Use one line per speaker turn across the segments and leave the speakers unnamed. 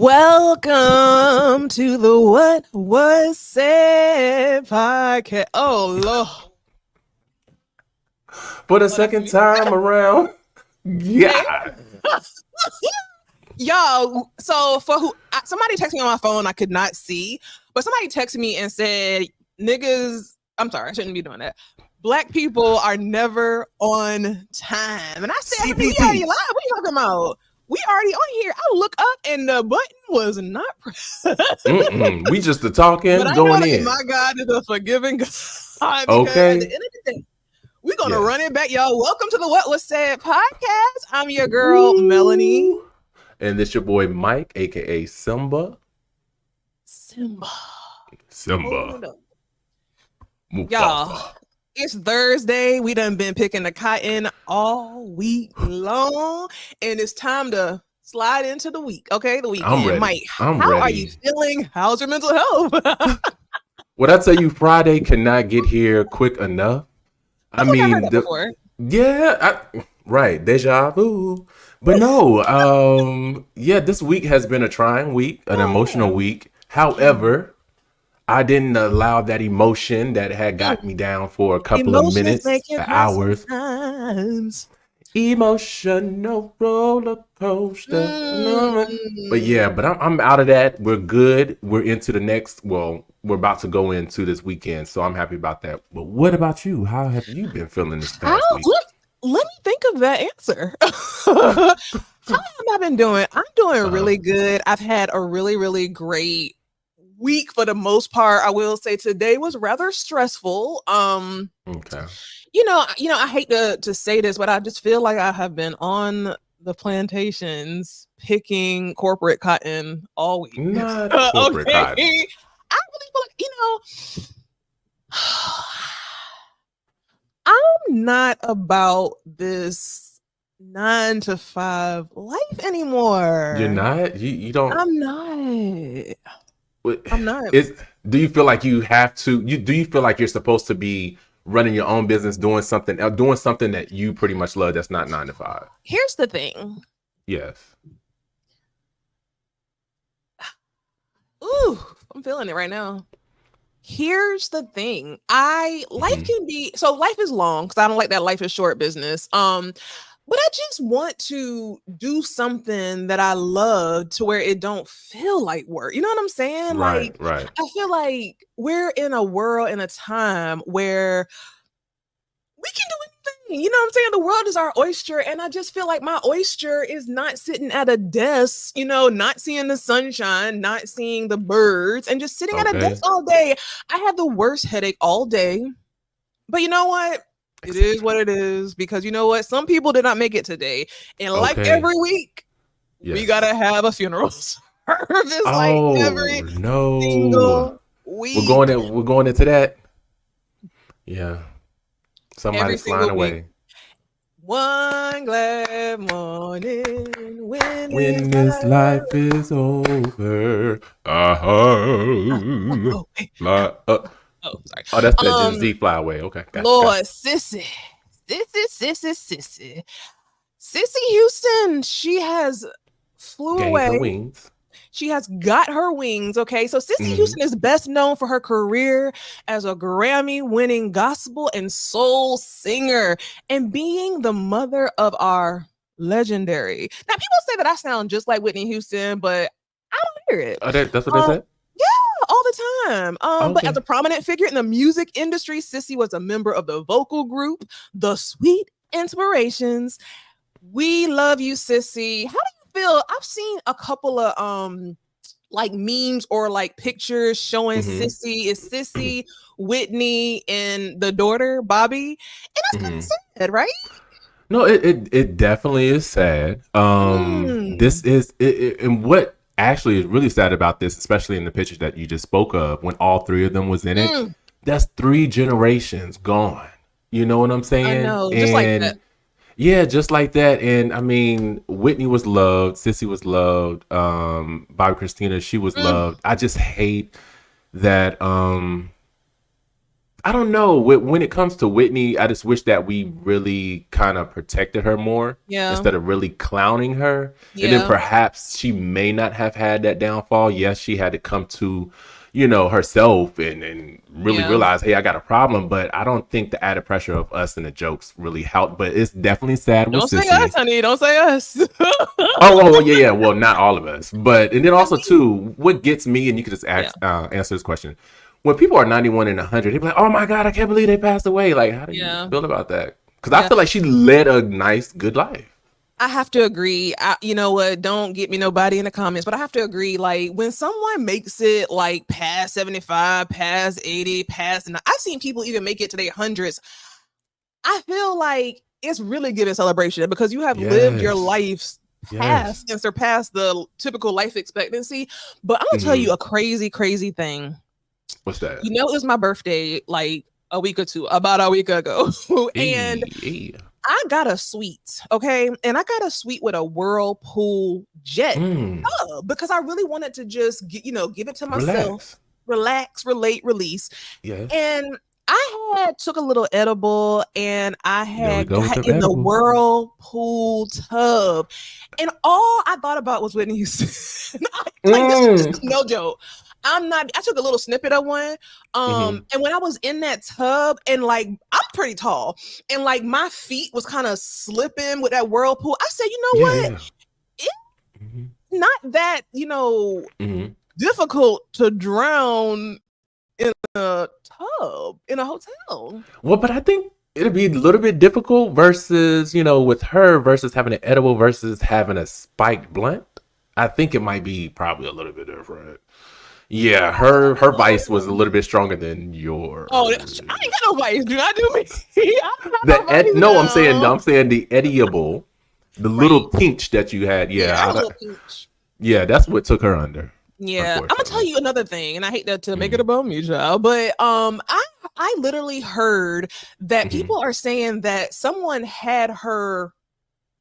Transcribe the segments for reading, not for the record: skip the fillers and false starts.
Welcome to the What Was Said podcast. Oh, Lord.
For the second time around. Yeah.
Y'all, so for who somebody texted me on my phone, I could not see, but somebody texted me and said, niggas, I'm sorry, I shouldn't be doing that. Black people are never on time. And I said, we already live. What are you talking about? We already on here. I look up and the button was not pressed.
We just the talking,
but
going
I know
in.
My God is a forgiving God.
Okay.
At the end of the day, we're going to run it back, y'all. Welcome to the What Was Said podcast. I'm your girl, Melanie.
And this your boy, Mike, a.k.a. Simba.
Y'all, it's Thursday. We done been picking the cotton all week long. And it's time to slide into the week. Okay, the weekend.
I'm ready.
Mike, how are you feeling? How's your mental health?
What I tell you, Friday cannot get here quick enough.
I mean,
right, deja vu. But no, this week has been a trying week, an emotional week. However, I didn't allow that emotion that had got me down for a couple of minutes, hours. Emotional roller coaster. But I'm out of that. We're good. We're into the next. Well, we're about to go into this weekend, so I'm happy about that. But what about you? How have you been feeling this past week?
Let me think of that answer. How have I been doing? I'm doing really good. I've had a really, really great week for the most part. I will say today was rather stressful.
Okay.
You know, I hate to say this, but I just feel like I have been on the plantations picking corporate cotton all week.
Not corporate cotton.
I really feel like, I'm not about this 9 to 5 life anymore.
You're not? You don't?
I'm not. I'm not.
Do you feel like you have to? Do you feel like you're supposed to be running your own business, doing something that you pretty much love that's not 9 to 5?
Here's the thing.
Yes.
Ooh, I'm feeling it right now. Here's the thing. Life is long because I don't like that life is short business. But I just want to do something that I love to where it don't feel like work. You know what I'm saying?
Right.
I feel like we're in a world in a time where we can do anything. You know what I'm saying? The world is our oyster. And I just feel like my oyster is not sitting at a desk, not seeing the sunshine, not seeing the birds, and just sitting at a desk all day. I had the worst headache all day. But you know what? It is what it is, because you know what? Some people did not make it today. And like every week, we got to have a funeral service every single week.
We're going into that. Yeah. Somebody's flying away.
One glad morning
when this life is over. Sorry. Oh, that's that Gen Z fly away. Okay.
Lord, Sissy Houston, she has flew away.
Her wings.
She has got her wings. Okay. So Sissy Houston is best known for her career as a Grammy-winning gospel and soul singer and being the mother of our legendary. Now, people say that I sound just like Whitney Houston, but I don't hear it.
Oh, that's what they said?
Yeah, all the time. But as a prominent figure in the music industry, Sissy was a member of the vocal group, The Sweet Inspirations. We love you, Sissy. How do you feel? I've seen a couple of like memes or like pictures showing Sissy. It's Sissy, Whitney, and the daughter, Bobby. And that's kind of sad, right?
No, it definitely is sad. This is and what actually is really sad about this, especially in the pictures that you just spoke of, when all three of them was in it, that's 3 generations gone. You know what I'm saying?
I know, just like that.
Yeah, just like that. And I mean, Whitney was loved, Sissy was loved, Bobby Christina, she was loved. I just hate that I I don't know. When it comes to Whitney, I just wish that we really kind of protected her more
Yeah.
instead of really clowning her. And then
Yeah.
perhaps she may not have had that downfall. Yes, she had to come to, herself and really
Yeah.
realize, hey, I got a problem. But I don't think the added pressure of us and the jokes really helped. But it's definitely sad with
Don't say
Sissy.
us, honey. Don't say us.
Oh, yeah, yeah. Well, not all of us, but and then also too, what gets me, and you can just
Yeah.
answer this question: when people are 91 and 100, they be like, "Oh my God, I can't believe they passed away." Like, how do you
Yeah.
feel about that? Because I
Yeah.
feel like she led a nice, good life.
I have to agree. You know what? Don't get me nobody in the comments, but I have to agree. Like when someone makes it like past 75, past 80, past, and I've seen people even make it to their hundreds. I feel like it's really giving celebration because you have lived your
Yes,
life
yes.
past and surpassed the typical life expectancy. But I'm gonna tell you a crazy, crazy thing.
What's that?
You know, it was my birthday like about a week ago. And
Hey,
I got a suite, okay? And I got a suite with a whirlpool jet because I really wanted to just give it to myself,
relax.
relax, relate, release.
Yes.
And I took a little edible and I
There we
had
go with
got
the
in the
edibles.
whirlpool tub. And all I thought about was Whitney Houston. Like this is no joke. I took a little snippet of one. And when I was in that tub and like I'm pretty tall and like my feet was kind of slipping with that whirlpool, I said, you know
Yeah,
what?
yeah.
It's not that, difficult to drown in a tub in a hotel.
Well, but I think it'd be a little bit difficult versus, with her versus having an edible versus having a spiked blunt. I think it might be probably a little bit different. Yeah, her vice was a little bit stronger than yours.
Oh, I ain't got no vice. Do not do me. I don't have no vice
No,
now.
I'm saying the edible, the little
Right.
pinch that you had.
Yeah, I
Yeah,
had a little peach.
yeah, that's what took her under.
Yeah, I'm gonna tell you another thing, and I hate to make it about me, child, but I literally heard that people are saying that someone had her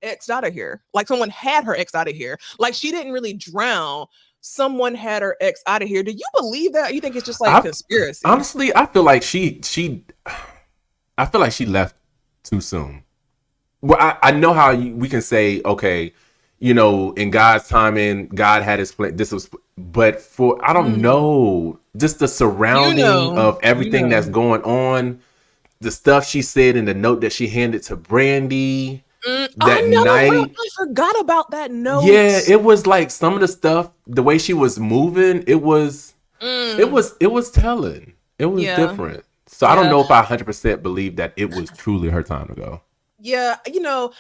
ex out of here. Like someone had her ex out of here. Like she didn't really drown. Someone had her ex out of here. Do you believe that? Or you think it's just like a conspiracy?
Honestly, I feel like I feel like she left too soon. Well, I know how we can say, okay, in God's timing, God had his plan. But I don't know, just the surrounding of everything that's going on, the stuff she said in the note that she handed to Brandy that night.
I forgot about that note.
Yeah, it was like some of the stuff, the way she was moving, it was telling. It was different. So I don't know if I 100% believe that it was truly her time to go.
Yeah, even though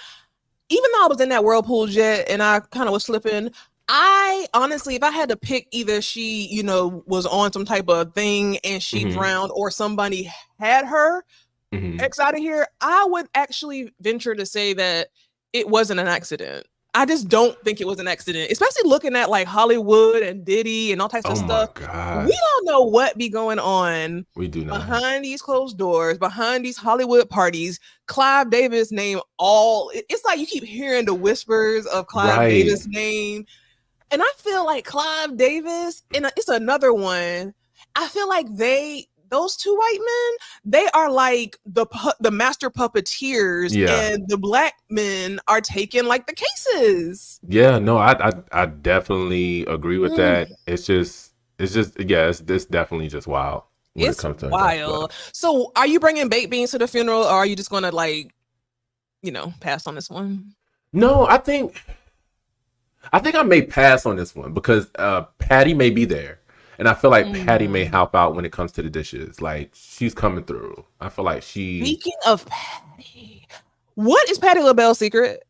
I was in that whirlpool jet and I kind of was slipping, I honestly, if I had to pick either she, was on some type of thing and she drowned or somebody had her ex out of here, I would actually venture to say that it wasn't an accident. I just don't think it was an accident, especially looking at like Hollywood and Diddy and all types of stuff.
God.
We don't know what be going on.
We do not.
Behind these closed doors, behind these Hollywood parties. Clive Davis name it's like you keep hearing the whispers of Clive Davis name. And I feel like Clive Davis, and it's another one. I feel like those two white men, they are like the master puppeteers, and the black men are taking like the cases.
Yeah, no, I definitely agree with that. It's definitely just wild.
It's wild. So, are you bringing baked beans to the funeral, or are you just gonna pass on this one?
No, I think I may pass on this one because Patty may be there. And I feel like Patty may help out when it comes to the dishes. Like, she's coming through. I feel like
Speaking of Patty, what is Patty LaBelle's secret?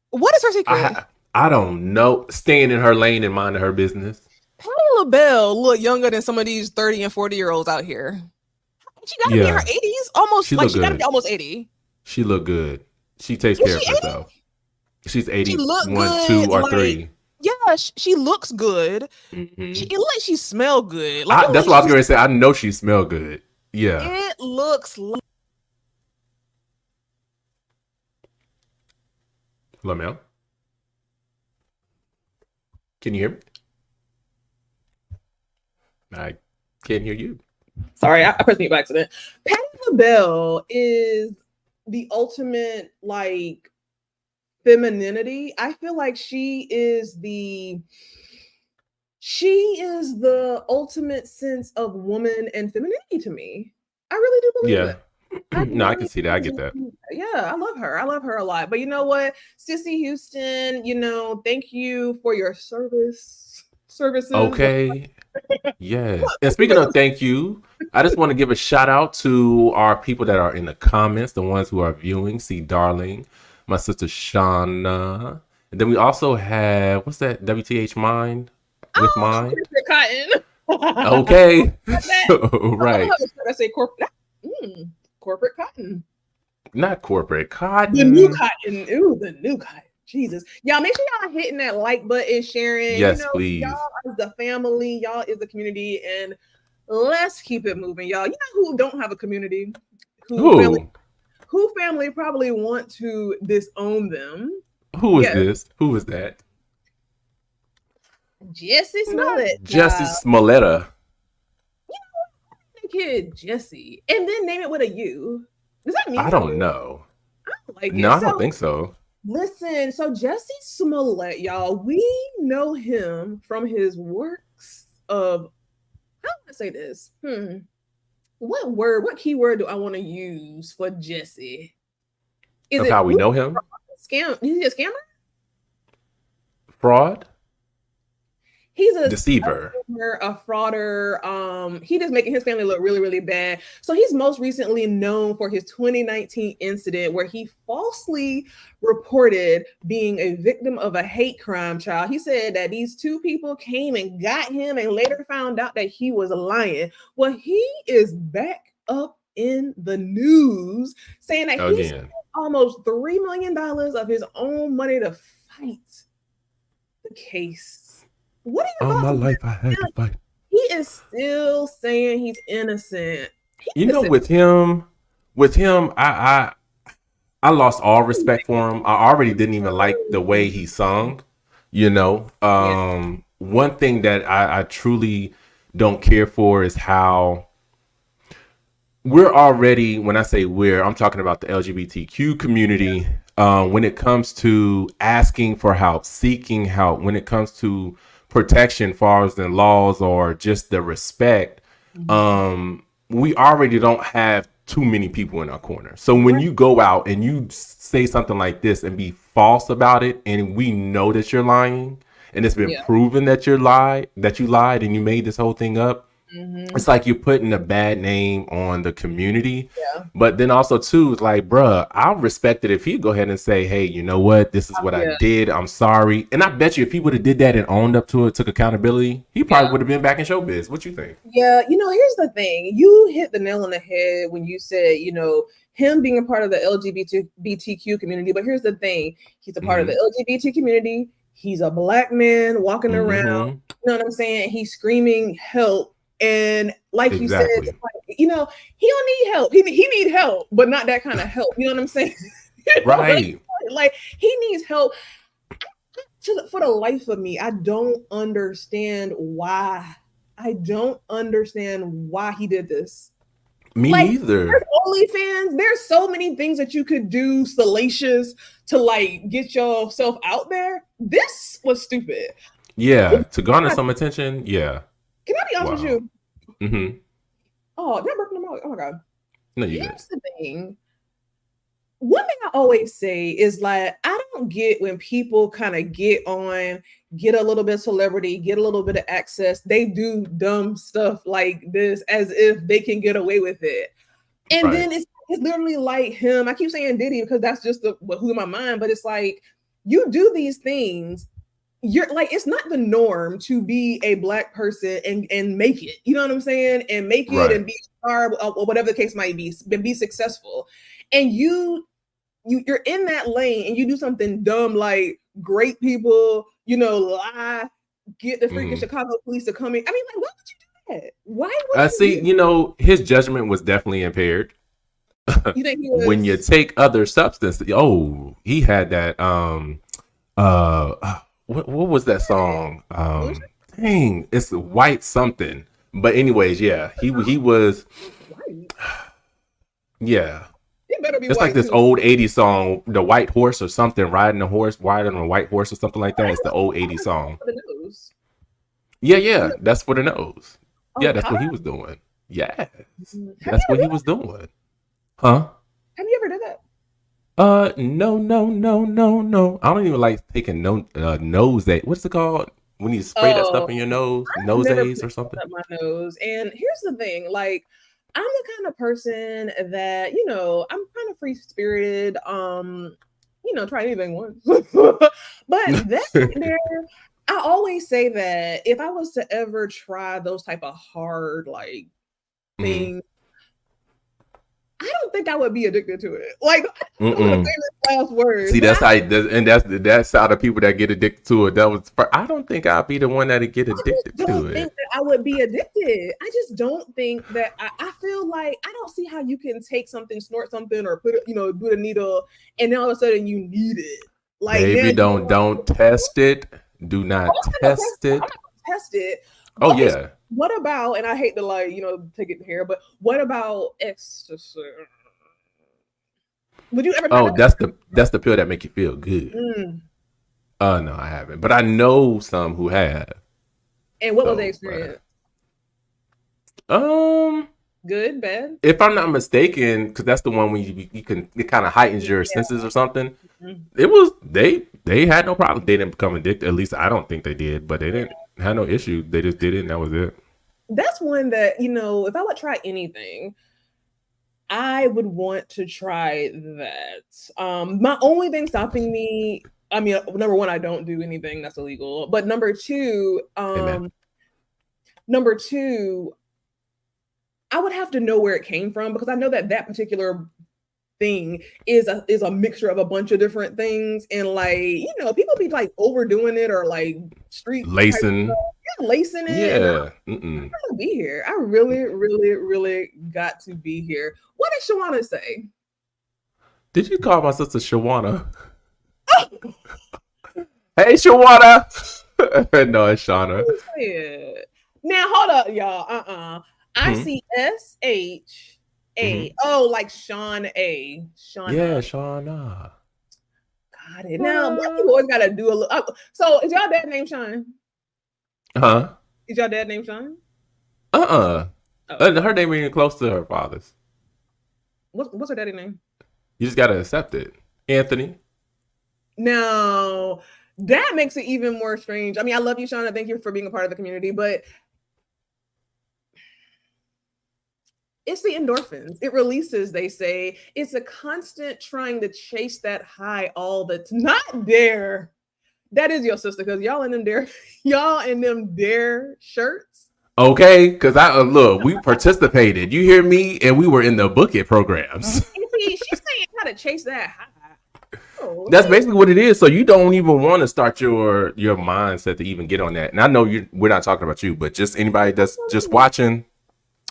What is her secret?
I don't know. Staying in her lane and minding her business.
Patty LaBelle look younger than some of these 30 and 40-year-olds out here. She got to be in her 80s. Almost, she got to be almost 80.
She look good. She takes care of herself. She's 81, 2, or 3.
Yeah, she looks good. She smell good.
That's what I was going to say. I know she smell good. Yeah.
It looks like.
Hello, ma'am. Can you hear me? I can't hear you.
Sorry, I pressed mute by accident. Patti LaBelle is the ultimate like femininity. I feel like she is the ultimate sense of woman and femininity to me. I really do believe it.
No, I can see that. I get that.
Yeah, I love her. I love her a lot. But you know what, Sissy Houston, thank you for your services.
Okay. Yes. And speaking of thank you, I just want to give a shout out to our people that are in the comments, the ones who are viewing. See, darling, my sister Shauna. And then we also have, what's that? WTH Mind with Mind.
Cotton.
Okay. Right.
I say corporate. Corporate cotton.
Not corporate cotton.
The new cotton. Ooh, the new cotton. Jesus. Y'all make sure y'all hitting that like button, sharing.
Yes, please.
Y'all is the family. Y'all is the community. And let's keep it moving, y'all. You know who don't have a community? Who family probably want to disown them?
Who is this? Who is that?
Jussie Smollett.
Jussie Smollett.
Kid Jesse, and then name it with a U. Does that mean
I don't know.
I don't like it.
No, I don't think so.
Listen, so Jussie Smollett, y'all, we know him from his works of, how do I say this? What keyword do I want to use for Jesse?
Is it how we know him?
Scam? Is he a scammer?
Fraud?
He's a
deceiver,
a frauder. He just making his family look really, really bad. So he's most recently known for his 2019 incident where he falsely reported being a victim of a hate crime. Child, he said that these two people came and got him, and later found out that he was lying. Well, he is back up in the news saying that he spent almost $3 million of his own money to fight the case. What are your thoughts?
All my life I had to fight.
He is still saying he's innocent.
With him, I lost all respect for him. I already didn't even like the way he sung. One thing that I truly don't care for is how we're already, when I say we're, I'm talking about the LGBTQ community. When it comes to asking for help, seeking help, when it comes to protection far as the laws or just the respect, we already don't have too many people in our corner. So when you go out and you say something like this and be false about it, and we know that you're lying, and it's been proven that you lied and you made this whole thing up, it's like you're putting a bad name on the community. But then also too, it's like, bruh, I'll respect it if he'd go ahead and say, hey, you know what, this is what I did, I'm sorry. And I bet you if he would have did that and owned up to it, took accountability, he probably would have been back in showbiz. What you think? Here's
the thing. You hit the nail on the head when you said, him being a part of the LGBTQ community. But here's the thing. He's a part of the LGBT community. He's a Black man walking around. You know what I'm saying? He's screaming help. And like you said, he don't need help. He need help, but not that kind of help. You know what I'm saying?
Right.
Like he needs help. For the life of me, I don't understand why. I don't understand why he did this.
Me neither.
There's OnlyFans. There's so many things that you could do salacious to get yourself out there. This was stupid.
Yeah, to garner some attention. Yeah.
Can I be honest with you?
Mm-hmm.
Oh, that broke my. Oh my god.
No, you
Here's the thing. One thing I always say is I don't get when people kind of get a little bit of celebrity, get a little bit of access. They do dumb stuff like this as if they can get away with it. And then it's literally like him. I keep saying Diddy because that's just who's in my mind, but it's like you do these things. You're like, it's not the norm to be a Black person and make it, you know what I'm saying? And make it and be a star or whatever the case might be, and be successful. And you're in that lane and you do something dumb like great people, lie, get the freaking Chicago police to come in. I mean, why would you do that? Why would
his judgment was definitely impaired.
You think he was?
When you take other substances, he had that what was that song? Dang, it's white something. But anyways, yeah, he was,
White.
yeah.
It better be
It's
white
like this
too.
old 80s song, The White Horse or something, riding on a white horse or something like that. It's the old 80s song.
For the nose.
Yeah, that's for the nose.
Oh,
Yeah, that's what
Kyle?
he was doing. Yes,
Have you
that's
ever
what he
done
was
that?
doing. Huh?
Have you ever done that?
No. I don't even like taking nose aid. What's it called? When you spray that stuff
Oh,
in your nose,
I've
nose
never
aids
put
or
stuff
something.
up my nose. And here's the thing, like, I'm the kind of person that, I'm kind of free spirited. Try anything once. But that right there, I always say that if I was to ever try those type of hard like
Mhm.
things, I don't think I would be addicted to it. Like, I don't know the
Mm-mm.
famous last words,
See,
but
that's how, and that's how the people that get addicted to it. I don't think I'll be the one that'd get
I just
addicted to
don't think
it.
that I would be addicted. I just don't think that I feel like I don't see how you can take something, snort something, or put it, do the needle, and then all of a sudden you need it. Like now
Baby,
you
don't test it. Do
I'm
not
not gonna
test it.
test it.
Oh
Okay, so
yeah.
what about, and I hate to like, take it here, but what about ecstasy? Would you ever try
Oh,
that?
that's the pill that make you feel good.
Mm.
No, I haven't, but I know some who have.
And what was the
So,
experience?
um,
Good, bad?
if I'm not mistaken, because that's the one when you can, it kind of heightens your
Yeah.
senses or something.
Mhm.
It was they had no problem. They didn't become addicted. At least I don't think they did, but they didn't have no issue. They just did it, and that was it.
That's one that, if I would try anything, I would want to try that. My only thing stopping me, I mean, number one, I don't do anything that's illegal. But
Amen.
number two, I would have to know where it came from because I know that particular thing is a mixture of a bunch of different things, and like people be like overdoing it or like street type
Lacing.
stuff, lacing it, and
Yeah. Mm-mm.
to be here. I really, really, really got to be here. What did Shawana say?
Did you call my sister Shawana? Hey, Shawana. No, it's Shauna.
Now hold up, y'all. I
Hmm?
see SHA.
Mm-hmm.
Oh, like Sean A.
Yeah,
Shauna.
Shauna.
Got it. Now black people always gotta do a little. So is y'all dad named Sean?
Huh?
Is y'all dad named Sean?
Uh-uh.
Oh,
Her name ain't close to her father's.
what's her daddy name?
You just gotta accept it. Anthony.
Now that makes it even more strange. I mean, I love you, Shauna. Thank you for being a part of the community, but it's the endorphins. It releases, they say. It's a constant trying to chase that high all the not dare. That is your sister, because y'all in them dare shirts.
Okay, because look, we participated. You hear me? And we were in the book it programs.
And see, she's saying how to chase that high. Oh,
That's basically what it is. So you don't even want to start your mindset to even get on that. And I know we're not talking about you, but just anybody that's just watching.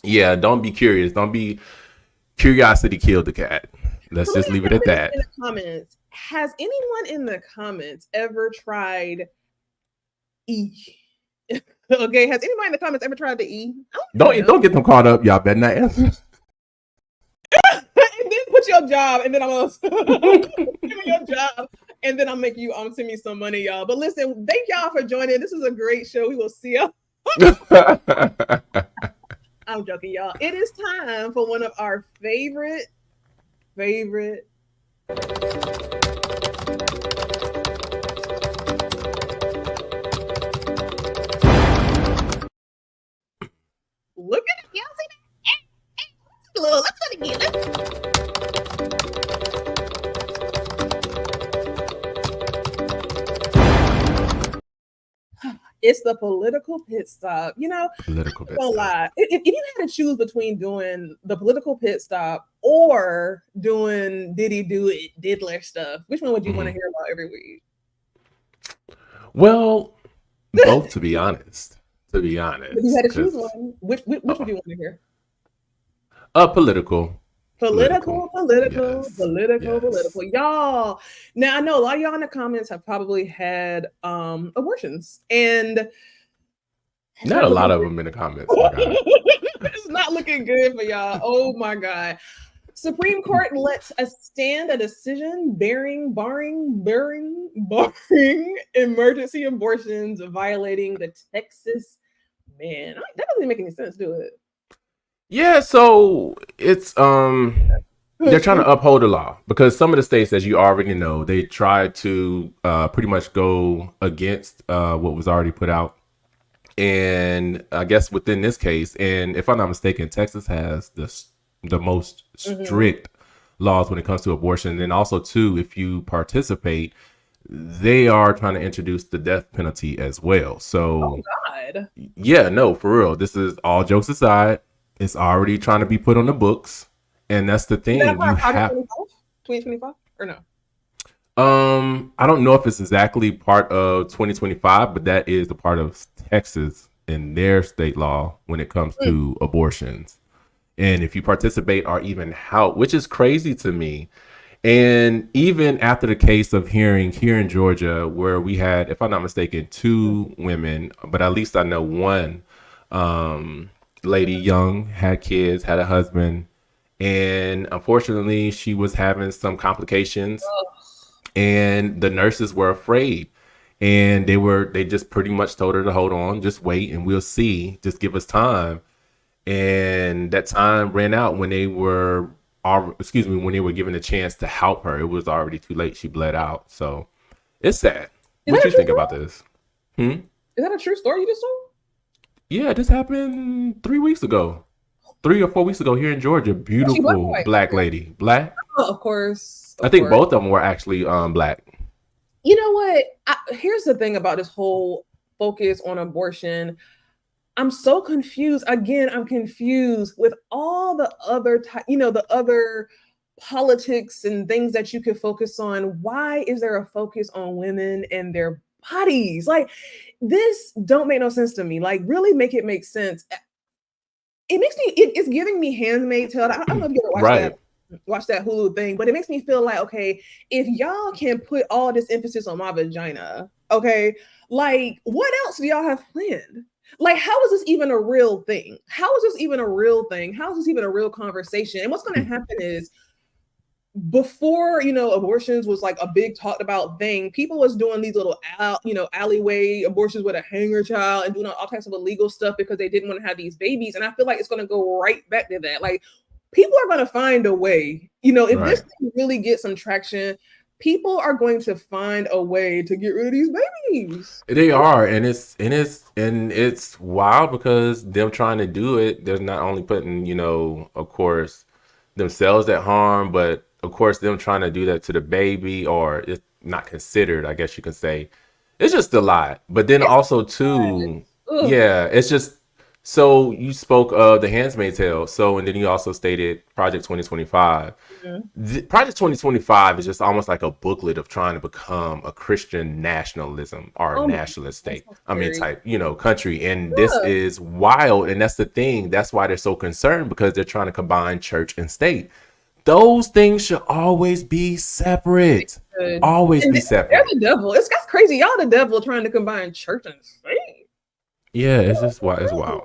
Yeah, don't be curious. Don't be curiosity killed the cat. Let's
so
just leave it at that.
In the comments, has anyone in the comments ever tried E? Okay, has anybody in the comments ever tried the E?
Don't get them caught up. Y'all better not answer.
And then put your job, and then I'm gonna give me your job, and then I'll make you send me some money, y'all. But listen, thank y'all for joining. This is a great show. We will see y'all. I'm joking, y'all. It is time for one of our favorite. Look at it, y'all see that? Let's do it again. It's the political pit stop.
Political pit
Don't
stop.
lie. If you had to choose between doing the political pit stop or doing Diddy do it diddler stuff, which one would you want to hear about every week?
Well, both, to be honest.
If you had to choose one, which would you want to hear?
Political.
Political.
Yes.
Y'all. Now I know a lot of y'all in the comments have probably had abortions, and
Not a lot of them in the comments. My God.
It's not looking good for y'all. Oh my God. Supreme Court lets us stand a decision barring emergency abortions violating the Texas man. That doesn't make any sense, do it?
Yeah, so it's they're trying to uphold the law because some of the states, as you already know, they try to pretty much go against what was already put out. And I guess within this case, and if I'm not mistaken, Texas has the most strict laws when it comes to abortion. And also, too, if you participate, they are trying to introduce the death penalty as well. So,
God.
Yeah, no, for real. This is all jokes aside. It's already trying to be put on the books. And that's the thing. You have
2025 or no?
I don't know if it's exactly part of 2025, but that is the part of Texas in their state law when it comes to abortions. And if you participate or even help, which is crazy to me. And even after the case of hearing here in Georgia, where we had, if I'm not mistaken, 2 women, but at least I know one lady, young, had kids, had a husband, and unfortunately she was having some complications. And the nurses were afraid, and they just pretty much told her to hold on, just wait, and we'll see. Just give us time. And that time ran out when they were, when they were given a chance to help her. It was already too late. She bled out. So it's sad. What do you think about this?
Is that a true story you just told?
Yeah, this happened 3 weeks ago. 3 or 4 weeks ago here in Georgia. Beautiful black lady. Black?
Oh, of course.
I think both of them were actually black.
You know what? Here's the thing about this whole focus on abortion. I'm so confused. Again, I'm confused with all the other, the other politics and things that you could focus on. Why is there a focus on women and their bodies? Like, this don't make no sense to me. Like, really make it make sense. It makes me, it's giving me Handmaid's Tale. I don't know if you ever watch that Hulu thing, but it makes me feel like, okay, if y'all can put all this emphasis on my vagina, okay, like, what else do y'all have planned? Like, how is this even a real thing? How is this even a real thing? How is this even a real conversation? And what's going to happen is, before, abortions was like a big talked about thing, people was doing these little, alleyway abortions with a hanger child and doing all types of illegal stuff because they didn't want to have these babies. And I feel like it's going to go right back to that. Like, people are going to find a way, if this thing really gets some traction, people are going to find a way to get rid of these babies.
They are, and it's wild because them trying to do it, they're not only putting, of course, themselves at harm, but of course them trying to do that to the baby, or it's not considered, I guess you can say. It's just a lot. But then also too, it's just, so you spoke of the Handmaid's Tale. So, and then you also stated Project 2025. Project 2025 is just almost like a booklet of trying to become a Christian nationalism or nationalist state. Type, country. And this is wild. And that's the thing. That's why they're so concerned, because they're trying to combine church and state. Those things should always be separate. Always be separate.
They're the devil. That's crazy. Y'all the devil trying to combine church and state.
Yeah, it's just wild. It's wild.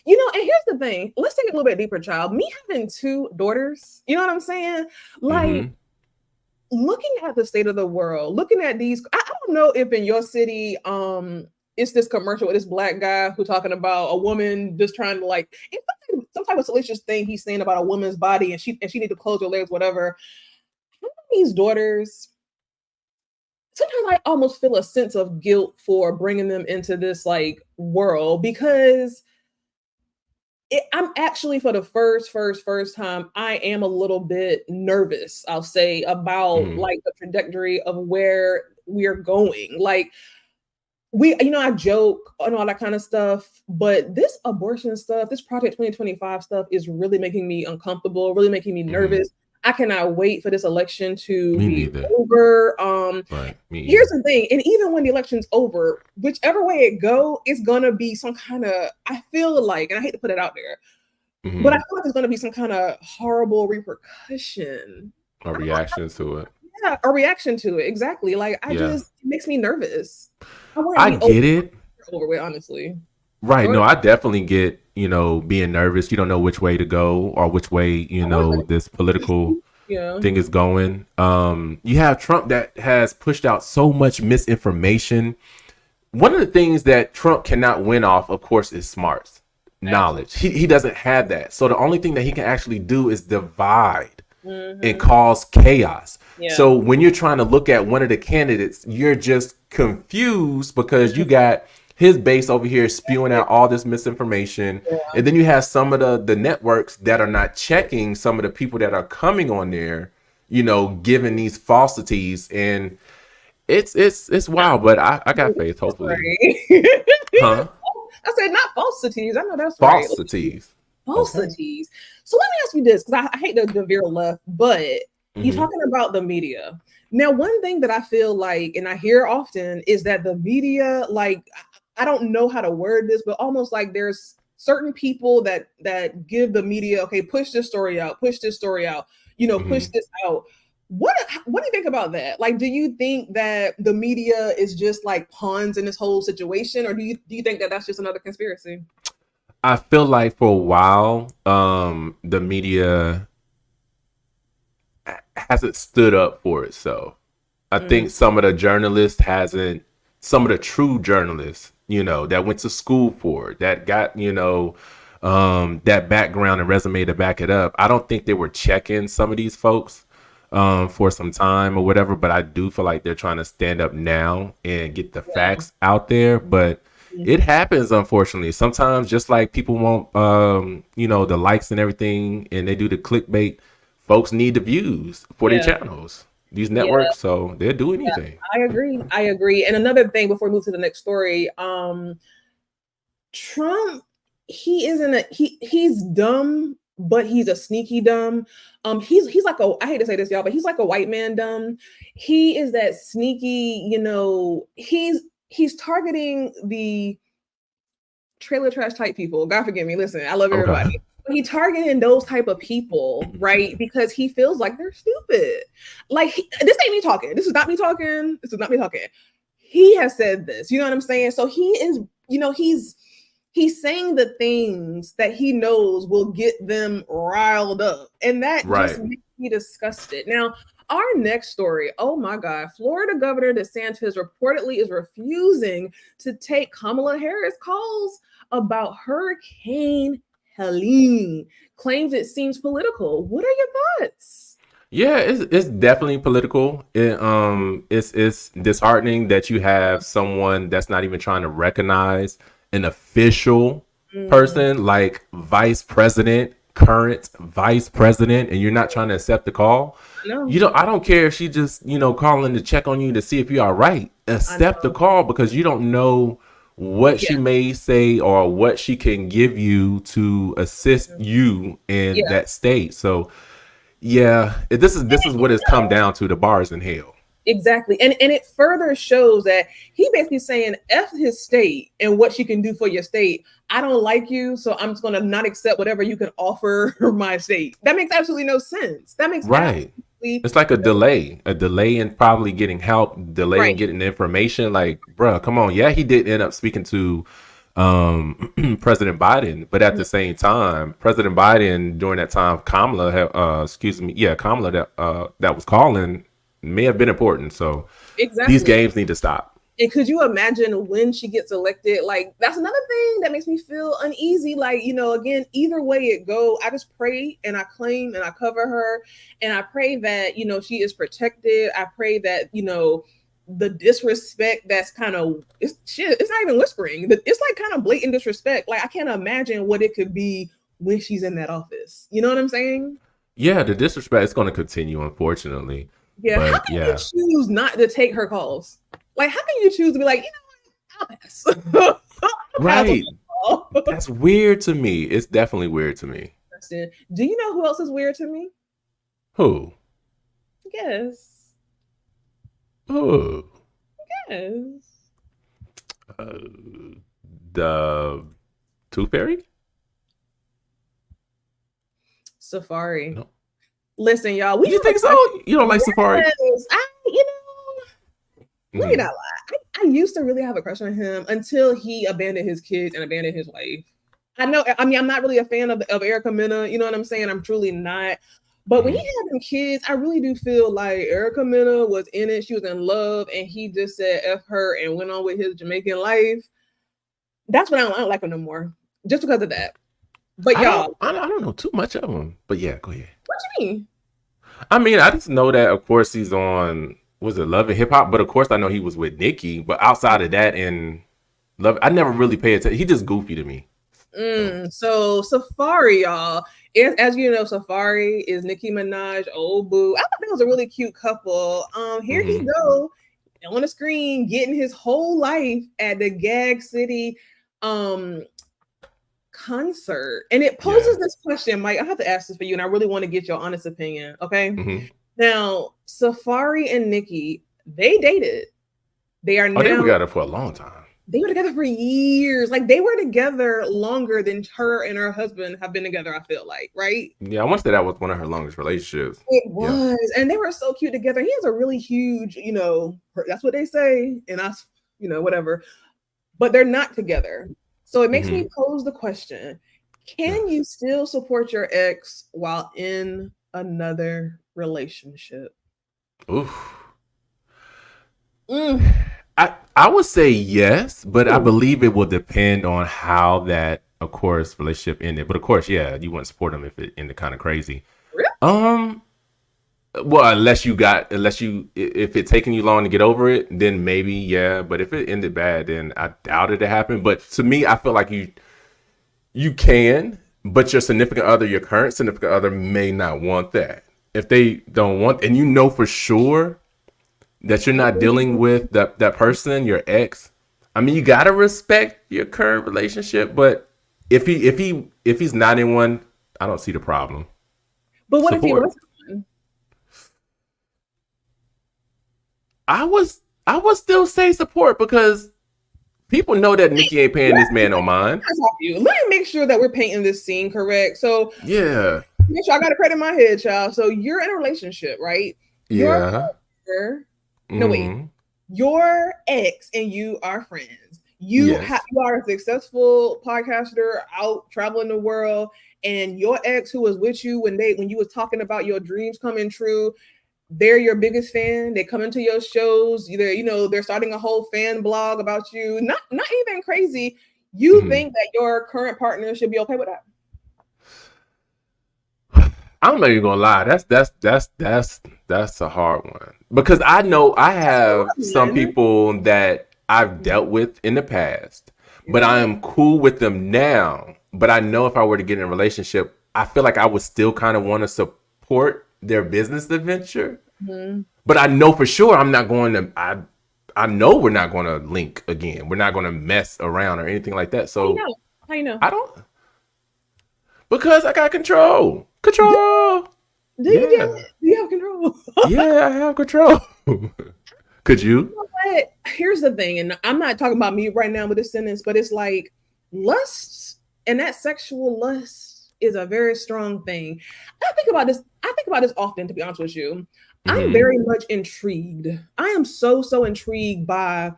And here's the thing. Let's take it a little bit deeper, child. Me having 2 daughters, you know what I'm saying? Like, looking at the state of the world, looking at these, I don't know if in your city, it's this commercial with this black guy who talking about a woman just trying to, like, some type of salacious thing he's saying about a woman's body, and she need to close her legs, whatever. These daughters, sometimes I almost feel a sense of guilt for bringing them into this, like, world, because I'm actually, for the first time, I am a little bit nervous, I'll say, about like the trajectory of where we're going. Like, I joke and all that kind of stuff, but this abortion stuff, this Project 2025 stuff is really making me uncomfortable, really making me nervous. I cannot wait for this election to be over. Here's the thing, and even when the election's over, whichever way it go, it's gonna be some kind of, I feel like, and I hate to put it out there, but I feel like there's gonna be some kind of horrible repercussion.
A reaction to it.
Yeah, a reaction to it. Exactly. Like, it makes me nervous.
I get it.
Over with, honestly.
Right.
Go
No,
ahead.
I definitely get, being nervous. You don't know which way to go or which way, this political
Yeah.
thing is going. You have Trump that has pushed out so much misinformation. One of the things that Trump cannot win off, of course, is smarts,
Absolutely.
knowledge. He doesn't have that. So the only thing that he can actually do is divide and
Mm-hmm.
cause chaos.
Yeah.
So when you're trying to look at one of the candidates, you're just confused because you got his base over here spewing out all this misinformation.
Yeah.
And then you have some of the networks that are not checking some of the people that are coming on there, giving these falsities. And it's wild, but I got faith,
That's
hopefully.
right.
Huh?
I said not falsities. I know that's right.
Falsities. Okay.
Falsities. So let me ask you this, because I hate the veer left, but you're
Hmm.
talking about the media. Now, one thing that I feel like, and I hear often, is that the media, like, I don't know how to word this, but almost like there's certain people that give the media, okay, push this story out, push this story out, push
Hmm.
this out. What do you think about that? Like, do you think that the media is just like pawns in this whole situation, or do you think that that's just another conspiracy?
I feel like for a while, the media hasn't stood up for itself. I
Mm,
think some of the journalists hasn't, some of the true journalists, that went to school for it, that got, that background and resume to back it up. I don't think they were checking some of these folks for some time or whatever, but I do feel like they're trying to stand up now and get the
yeah.
facts out there. But it happens, unfortunately. Sometimes, just like people want, the likes and everything, and they do the clickbait, folks need the views for their
Yeah.
channels, these
Yeah.
networks, so they'll do
Yeah.
anything.
I agree. I agree. And another thing before we move to the next story, Trump, he isn't a he's dumb, but he's a sneaky dumb. He's like a, I hate to say this, y'all, but he's like a white man dumb. He is that sneaky, he's targeting the trailer trash type people. God forgive me. Listen, I love
Okay.
everybody. But he targeting those type of people, right? Because he feels like they're stupid. Like this ain't me talking. This is not me talking. This is not me talking. He has said this. You know what I'm saying? So he is, he's saying the things that he knows will get them riled up. And that just
Right.
makes me disgusted. Now, our next story, oh my God, Florida Governor DeSantis reportedly is refusing to take Kamala Harris calls about Hurricane Helene. Claims it seems political. What are your thoughts?
Yeah, it's definitely political. It's disheartening that you have someone that's not even trying to recognize an official
Mm,
person like vice president, current vice president, and you're not trying to accept the call.
no,
I don't care if she just, calling to check on you to see if you are right.
I
Accept the
know.
call because you don't know what
Yeah,
she may say or what she can give you to assist you in
yeah.
that state. So yeah, this is what it's come down to. The bars in hell.
Exactly. And it further shows that he basically saying F his state and what she can do for your state. I don't like you, so I'm just gonna not accept whatever you can offer my state. That makes absolutely no sense. That makes
Right.
absolutely
It's like a delay in probably getting help, delay in
right.
getting the information. Like, bruh, come on. Yeah, he did end up speaking to President Biden, but at the same time, President Biden during that time, Kamala had, excuse me, yeah, Kamala that was calling may have been important. So these
Exactly.
games need to stop.
And could you imagine when she gets elected? Like that's another thing that makes me feel uneasy. Like, again, either way it go, I just pray and I claim and I cover her. And I pray that, she is protected. I pray that, the disrespect that's kind of it's shit, it's not even whispering. It's like kind of blatant disrespect. Like I can't imagine what it could be when she's in that office. You know what I'm saying?
Yeah, the disrespect is going to continue, unfortunately.
Yeah. How
But
can you
yeah,
choose not to take her calls? Like, how can you choose to be like, I'll pass. I'll pass on
right.
that call.
That's weird to me. It's definitely weird to me.
Do you know who else is weird to me?
Who?
Yes.
Who?
Yes.
Uh, the Tooth Fairy?
Safari.
No.
Listen, y'all, we
You
have a
think so?
question.
You don't like Safari?
Yes. Let me
Mm.
not lie. I used to really have a crush on him until he abandoned his kids and abandoned his wife. I'm not really a fan of Erica Mena. You know what I'm saying? I'm truly not. But when he had them kids, I really do feel like Erica Mena was in it. She was in love, and he just said F her and went on with his Jamaican life. That's when I don't like him no more, just because of that. But
I don't know too much of him. But yeah, go ahead.
What you mean?
I mean, I just know that, of course, he's on, was it Love and Hip Hop? But of course, I know he was with Nicki. But outside of that and Love, I never really paid attention. He just goofy to me.
So Safari, y'all. As you know, Safari is Nicki Minaj, old boo. I thought it was a really cute couple. Here he go on the screen getting his whole life at the Gag City concert. And it poses this question, Mike. I have to ask this for you, and I really want to get your honest opinion. Okay. Now, Safari and Nicki, they dated. They are now
they were together for a long time.
They were together for years. Like, they were together longer than her and her husband have been together, I feel like, right?
Yeah, I want to say that was one of her longest relationships.
It was. Yeah. And they were so cute together. He has a really huge, that's what they say. And us, whatever. But they're not together. So it makes me pose the question, can you still support your ex while in another relationship?
Oof. I would say yes, but I believe it will depend on how that, of course, relationship ended. But of course, yeah, you wouldn't support them if it ended kind of crazy.
Really?
Well, if it's taking you long to get over it, then maybe, yeah. But if it ended bad, then I doubt it happened. But to me, I feel like you can, but your current significant other may not want that. If they don't want, and for sure that you're not dealing with that person, your ex. I mean, you gotta respect your current relationship, but if he's not in one, I don't see the problem.
But what if he was?
I would still say support, because people know that Nicki ain't paying this man no mind.
Let me make sure that we're painting this scene correct. So
yeah,
make sure I got a credit in my head, child. So you're in a relationship, right?
Yeah.
Your ex and you are friends. You are a successful podcaster out traveling the world, and your ex who was with you when you was talking about your dreams coming true, they're your biggest fan. They come into your shows. They're starting a whole fan blog about you. Not even crazy. You think that your current partner should be okay with that?
I'm not even gonna lie. That's a hard one, because I know I have some people that I've dealt with in the past, but I am cool with them now. But I know if I were to get in a relationship, I feel like I would still kind of want to support their business adventure. But I know for sure I'm not going to. I know we're not going to link again. We're not going to mess around or anything like that. So
how you know?
I don't, because I got control. Do
you have control?
Yeah, I have control. Could you?
But here's the thing, and I'm not talking about me right now with this sentence, but it's like lust, and that sexual lust is a very strong thing. I think about this often, to be honest with you. I'm very much intrigued. I am so intrigued by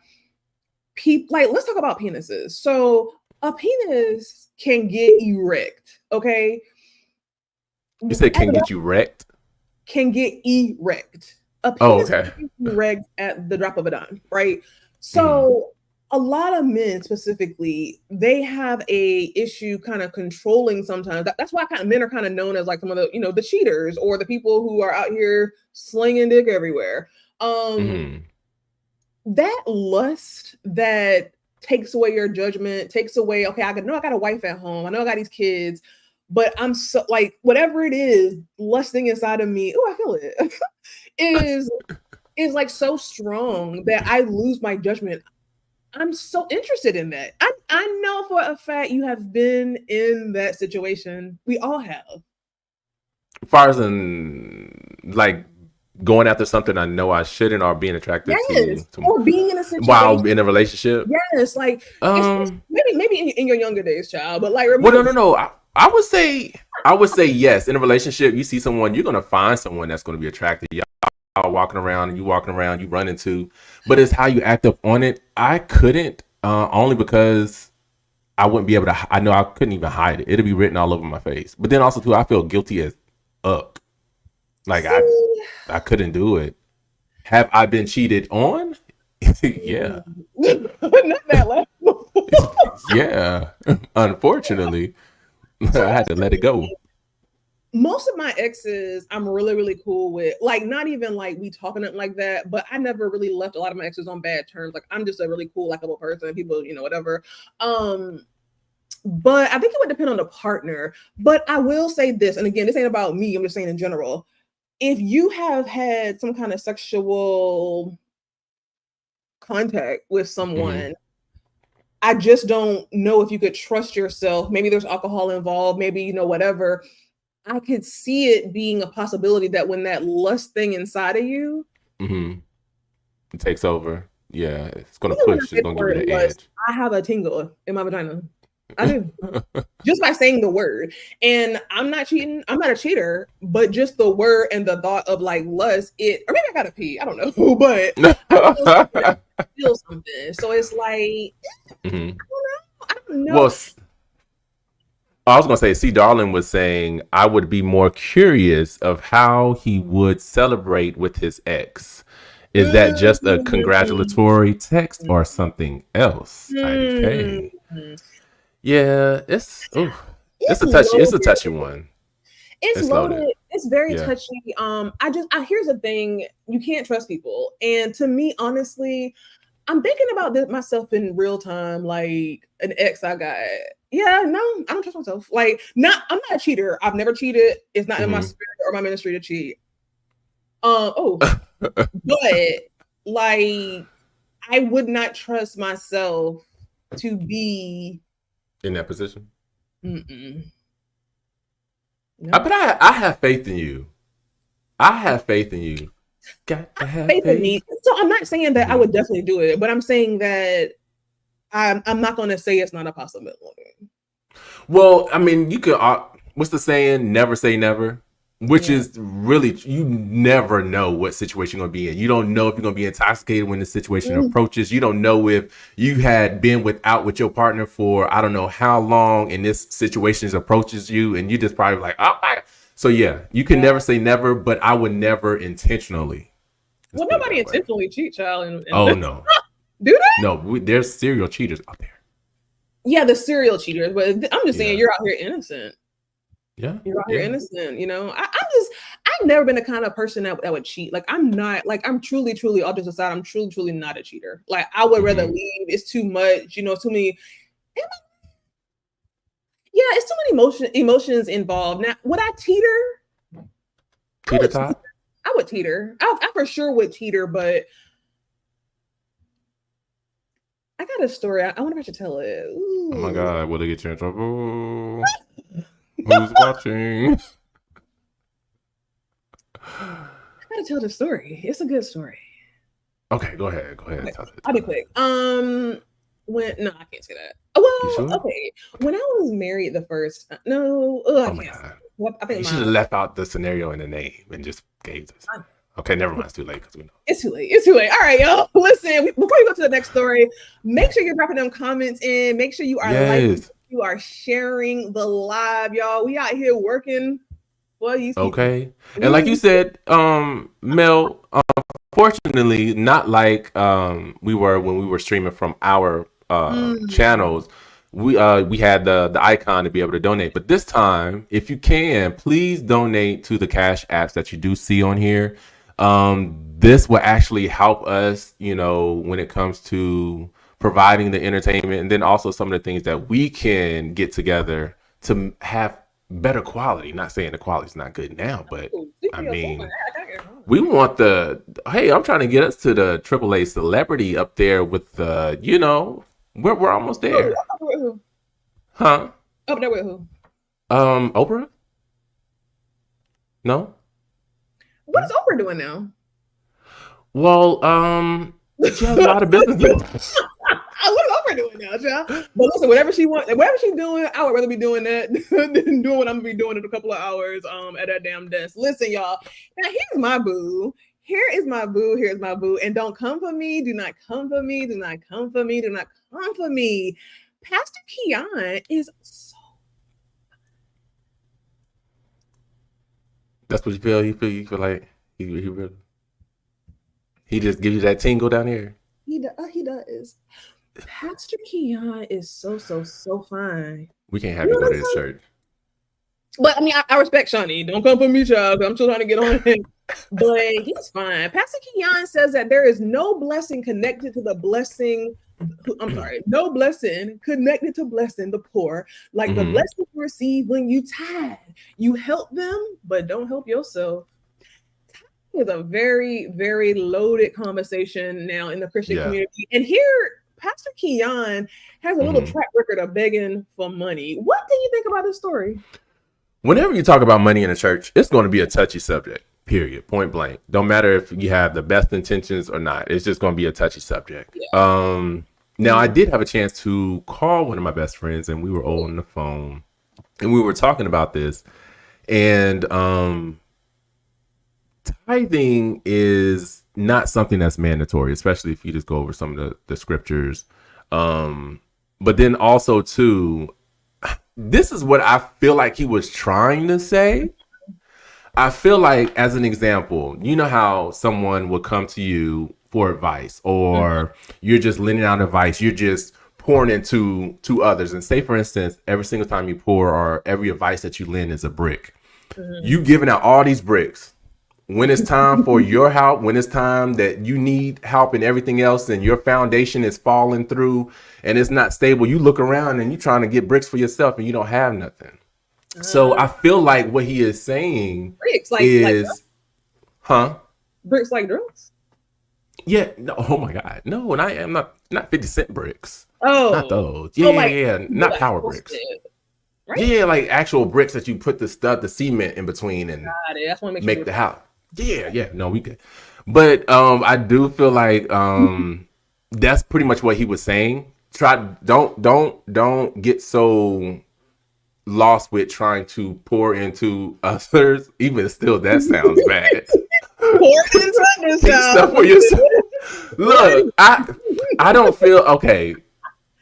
people. Like, let's talk about penises. So a penis can get erect, okay?
You said can get you wrecked?
Can get erect. A penis can get erect at the drop of a dime, right? So a lot of men specifically, they have a issue kind of controlling sometimes. That's why men are kind of known as like some of the, the cheaters, or the people who are out here slinging dick everywhere. That lust that takes away your judgment, takes away, okay, I got a wife at home. I know I got these kids, but I'm so like, whatever it is, lusting inside of me, I feel it, is like so strong that I lose my judgment. I'm so interested in that. I know for a fact you have been in that situation. We all have.
As far as like going after something I know I shouldn't, or being attracted to,
or being in a situation
while in a relationship.
Yes, like maybe in your younger days, child. But like,
no. I would say yes. In a relationship, you see someone, you're gonna find someone that's gonna be attracted. Y'all out walking around and you walking around, you run into, but it's how you act up on it. I couldn't, only because I wouldn't be able to. I know I couldn't even hide it. It'd be written all over my face. But then also too, I feel guilty as up. Like I couldn't do it. Have I been cheated on? Yeah.
Not that last.
Yeah. Unfortunately, I had to let it go.
Most of my exes, I'm really, really cool with. Like, not even like we talking it like that, but I never really left a lot of my exes on bad terms. Like, I'm just a really cool, likable person. People, whatever. But I think it would depend on the partner. But I will say this, and again, this ain't about me. I'm just saying in general. If you have had some kind of sexual contact with someone, I just don't know if you could trust yourself. Maybe there's alcohol involved. Maybe whatever. I could see it being a possibility that when that lust thing inside of you,
it takes over. Yeah, it's gonna push. It's gonna give you the edge.
I have a tingle in my vagina. I do. Just by saying the word. And I'm not cheating. I'm not a cheater, but just the word and the thought of like lust, or maybe I gotta pee. I don't know, but I feel something. So it's like, I don't know.
Well, I was gonna say, C. Darling was saying I would be more curious of how he would celebrate with his ex. Is that just a congratulatory text or something else? IDK. Yeah, it's a touchy one.
It's loaded. It's very touchy. Here's the thing: you can't trust people, and to me, honestly, I'm thinking about this myself in real time. Like an ex I got. Yeah, no, I don't trust myself. Like, I'm not a cheater. I've never cheated. It's not in my spirit or my ministry to cheat. But like, I would not trust myself to be
in that position.
No.
But I have faith in you. I have faith in you. Got to have faith in me.
So I'm not saying that I would definitely do it, but I'm saying that I'm not going to say it's not a possibility.
Well, I mean, you could. What's the saying? Never say never. Which is really, you never know what situation you're going to be in. You don't know if you're going to be intoxicated when the situation approaches. You don't know if you had been with your partner for I don't know how long, and this situation approaches you, and you just probably like, so yeah, you can never say never, but I would never intentionally.
Well, nobody intentionally cheat, child.
Oh no.
Do they?
No, there's serial cheaters out there.
Yeah, the serial cheaters, but I'm just saying you're out here innocent.
Yeah,
you're out here innocent. I've never been the kind of person that would cheat. Like I'm not. Like I'm truly, all jokes aside, I'm truly not a cheater. Like I would rather leave. It's too much. Too many. Yeah, it's too many emotions involved. Now, would I teeter?
Teeter top?
I would teeter. I for sure would teeter, but I got a story. I wonder if I should tell it. Ooh.
Oh my God, will it get you in trouble? Who's watching?
I gotta tell the story. It's a good story.
Okay, go ahead.
Okay. I'll be quick. I can't say that. Well, okay. When I was married the first time, I can't.
God. I think you should have left out the scenario in the name and just gave this. Okay, never mind. It's too late because we know.
It's too late. All right, y'all. Listen, before you go to the next story, make sure you're dropping them comments in. Make sure you are liking, you are sharing the live, y'all. We out here working for you.
Okay. And like you said, Mel, unfortunately, not like we were when we were streaming from our channels. We had the icon to be able to donate, but this time, if you can, please donate to the cash apps that you do see on here. This will actually help us, when it comes to providing the entertainment, and then also some of the things that we can get together to have better quality. Not saying the quality's not good now, but I mean, we want I'm trying to get us to the AAA celebrity up there with the, we're almost there. Huh?
Up there with who?
Oprah? No?
What is Oprah doing now?
Well, she has a lot of business.
What is Oprah doing now, child? But listen, whatever she's doing, I would rather be doing that than doing what I'm gonna be doing in a couple of hours at that damn desk. Listen, y'all. Now here's my boo. here is my boo, here's my boo, and don't come for me, do not come for me, do not come for me, do not come for me. Pastor Keon is so.
That's what you feel. You feel like he really. He just gives you that tingle down here.
He does. Pastor Keon is so fine.
We can't have you go to his church.
But I mean, I respect Shawnee. Don't come for me, child. I'm still trying to get on him. But he's fine. Pastor Keon says that there is no blessing connected to the blessing. I'm sorry, no blessing connected to blessing the poor, like the blessing you receive when you tithe. You help them, but don't help yourself. Is a very, very loaded conversation now in the Christian community. And here, Pastor Keon has a little track record of begging for money. What do you think about this story?
Whenever you talk about money in a church, it's going to be a touchy subject, period, point blank. Don't matter if you have the best intentions or not. It's just going to be a touchy subject. Yeah. Now, I did have a chance to call one of my best friends, and we were all on the phone, and we were talking about this. And tithing is not something that's mandatory, especially if you just go over some of the scriptures. But then also, too, this is what I feel like he was trying to say. I feel like, as an example, you know how someone will come to you for advice, or you're just lending out advice, you're just pouring into others. And say, for instance, every single time you pour, or every advice that you lend is a brick. You giving out all these bricks. When it's time for your help, when it's time that you need help and everything else, and your foundation is falling through and it's not stable, you look around and you're trying to get bricks for yourself and you don't have nothing. So I feel like what he is saying
bricks,
is,
bricks like drugs?
Yeah. No, oh my God. No, and I am not 50 cent bricks.
Oh,
not those. Yeah, not power bricks. Right? Yeah, like actual bricks that you put the cement in between and
that's what
make the house. Yeah. No, we could. But I do feel like that's pretty much what he was saying. Don't get so lost with trying to pour into others. Even still, that sounds bad.
Pour into others.
Stuff for yourself. Look, I don't feel okay.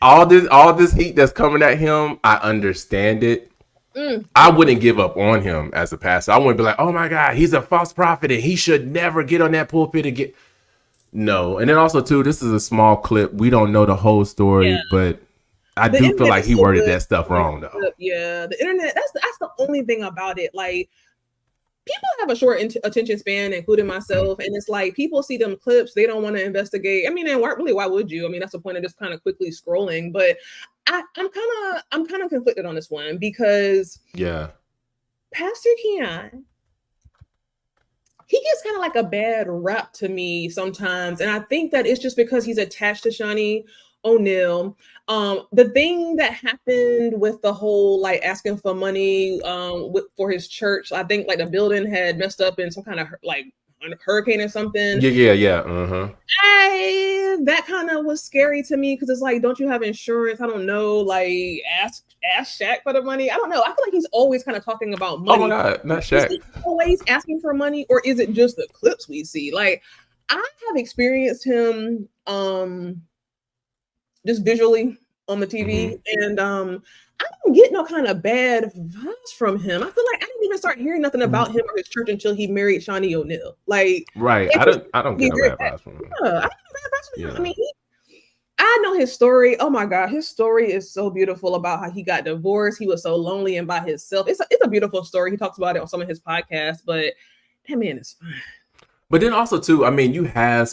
All this heat that's coming at him, I understand it. I wouldn't give up on him as a pastor. I wouldn't be like, oh my God, he's a false prophet and he should never get on that pulpit again. No. And then also, too, this is a small clip. We don't know the whole story, but I do feel like he worded that stuff wrong, though.
Yeah, the internet, that's the only thing about it. Like, people have a short attention span, including myself. And it's like, people see them clips, they don't want to investigate. I mean, and why would you? I mean, that's the point of just kind of quickly scrolling. But I'm kind of conflicted on this one, because Pastor Keon, he gets kind of like a bad rap to me sometimes. And I think that it's just because he's attached to Shawnee O'Neal. The thing that happened with the whole like asking for money for his church, I think like the building had messed up in some kind of like hurricane or something.
Yeah.
That kind of was scary to me, because it's like, don't you have insurance? I don't know. Like, ask Shaq for the money. I don't know. I feel like he's always kind of talking about money.
Oh my God, not Shaq.
Is he always asking for money, or is it just the clips we see? Like, I have experienced him just visually on the TV, and I don't get no kind of bad vibes from him. I feel like I didn't even start hearing nothing about him or his church until he married Shawnee O'Neal. Like,
right? I don't get no bad vibes from him.
I don't get bad vibes from him. I mean, I know his story. Oh my God, his story is so beautiful about how he got divorced. He was so lonely and by himself. It's a beautiful story. He talks about it on some of his podcasts, but that man is fine.
But then also too, I mean, you have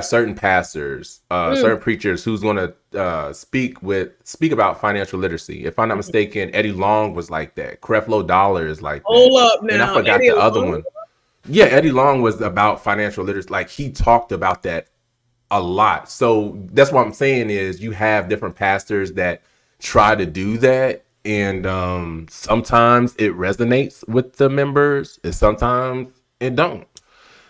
certain pastors, certain preachers who's going to speak about financial literacy. If I'm not mistaken, Eddie Long was like that. Creflo Dollar is like that.
Hold up now.
And I forgot Eddie the other one. Yeah, Eddie Long was about financial literacy. Like, he talked about that a lot. So that's what I'm saying is you have different pastors that try to do that. And sometimes it resonates with the members, and sometimes it don't.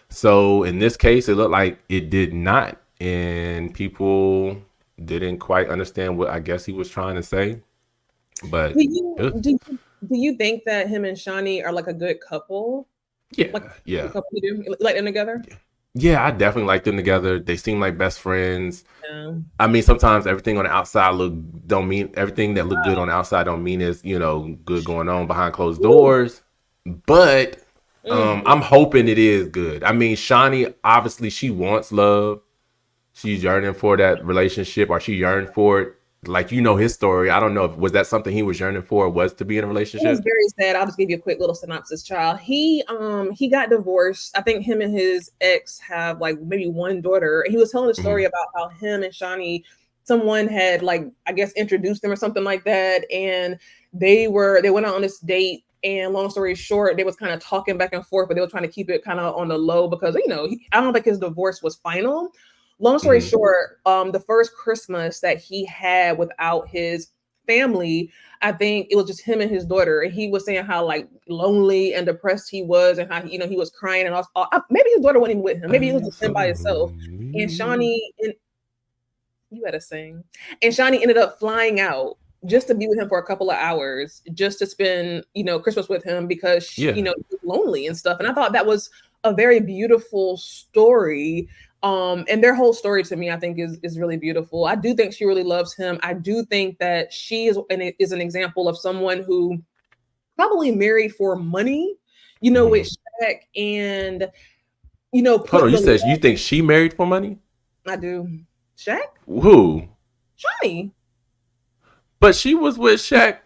So in this case, it looked like it did not, and people didn't quite understand what I guess he was trying to say. But
do you think that him and Shawnee are like a good couple?
Yeah,
Like the
yeah.
couple you do? You like them together?
Yeah, I definitely like them together. They seem like best friends.
Yeah.
I mean, sometimes everything on the outside don't mean everything that look good on the outside don't mean it's good going on behind closed
Woo.
doors. But
Mm.
I'm hoping it is good. I mean, Shawnee obviously she wants love. She's yearning for that relationship, or she yearned for it. Like his story. I don't know if was that something he was yearning for, was to be in a
It was
relationship.
very sad. I'll just give you a quick little synopsis, child. He got divorced. I think him and his ex have like maybe one daughter. And he was telling a
Mm-hmm.
story about how him and Shawnee, someone had like I guess introduced them or something like that. And they went out on this date. And long story short, they was kind of talking back and forth, but they were trying to keep it kind of on the low because I don't think his divorce was final. Long story
Mm-hmm.
short, the first Christmas that he had without his family, I think it was just him and his daughter, and he was saying how like lonely and depressed he was, and how he was crying, and also maybe his daughter wasn't even with him, maybe it was
I'm
just him
so
by himself. And
lonely.
Shawnee, and you gotta sing, and Shawnee ended up flying out just to be with him for a couple of hours, just to spend Christmas with him because
Yeah.
he was lonely and stuff. And I thought that was a very beautiful story. And their whole story to me, I think is really beautiful. I do think she really loves him. I do think that she is an example of someone who probably married for money,
Mm-hmm.
with Shaq, and
Hold
put
on, you
the
said you think she married for money?
I do. Shaq?
Who?
Shawnee.
But she was with Shaq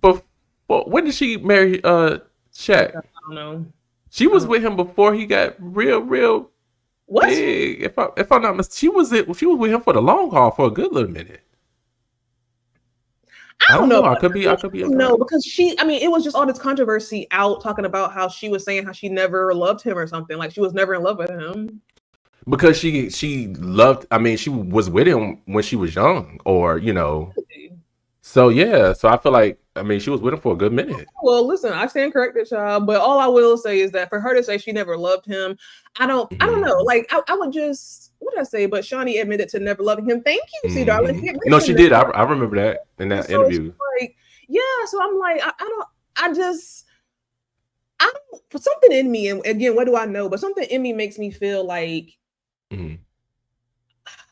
before. When did she marry Shaq?
I don't know.
She
I
was
don't
with him before he got real
what?
big. If I'm not mistaken, she was with him for the long haul for a good little minute.
I
I
don't
don't
know.
know. I could be
No,
incorrect.
because it was just all this controversy out talking about how she was saying how she never loved him or something. Like she was never in love with him.
Because she loved. I mean, she was with him when she was young, or So yeah, so I feel like she was with him for a good minute.
Well, listen, I stand corrected, child. But all I will say is that for her to say she never loved him, I don't
Mm-hmm.
know. Like I would just what did I say? But Shawnee admitted to never loving him. Thank you, see, darling.
Mm-hmm.
She admitted
No,
to
she
never
did. I,
loving
I remember that in
him.
that
So it's
interview.
like, yeah. So I'm like, I don't. I just I don't. For something in me, and again, what do I know? But something in me makes me feel like
Mm-hmm.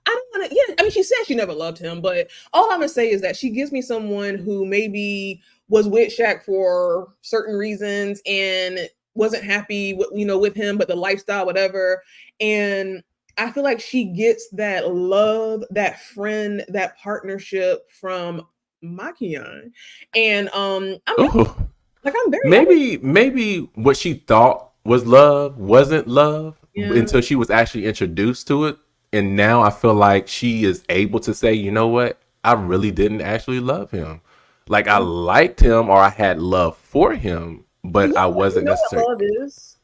I don't want to. Yeah, I mean, she said she never loved him, but all I'm gonna say is that she gives me someone who maybe was with Shaq for certain reasons and wasn't happy with him, but the lifestyle, whatever. And I feel like she gets that love, that friend, that partnership from Makian. And I'm young,
Oh,
like I'm very happy.
maybe what she thought was love wasn't love
Yeah.
until she was actually introduced to it, and now I feel like she is able to say, you know what, I really didn't actually love him. Like I liked him, or I had love for him,
Do
but
you
I
feel like you
wasn't
know what
necessarily.
love is?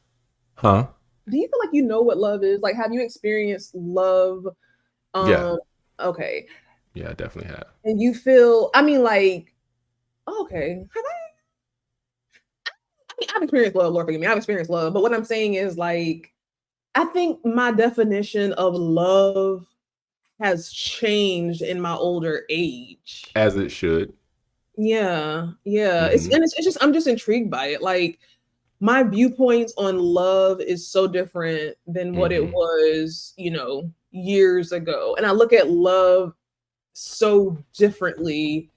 Huh?
Do you feel like you know what love is? Like, have you experienced love?
Yeah,
Um, okay.
yeah, I definitely have.
And you feel, I mean, like, okay. I've experienced love, Lord forgive me. I've experienced love. But what I'm saying is like, I think my definition of love has changed in my older age.
As it should.
Yeah, yeah. It's
Mm-hmm.
and it's just I'm just intrigued by it. Like my viewpoints on love is so different than what it
Mm-hmm.
was, years ago. And I look at love so differently.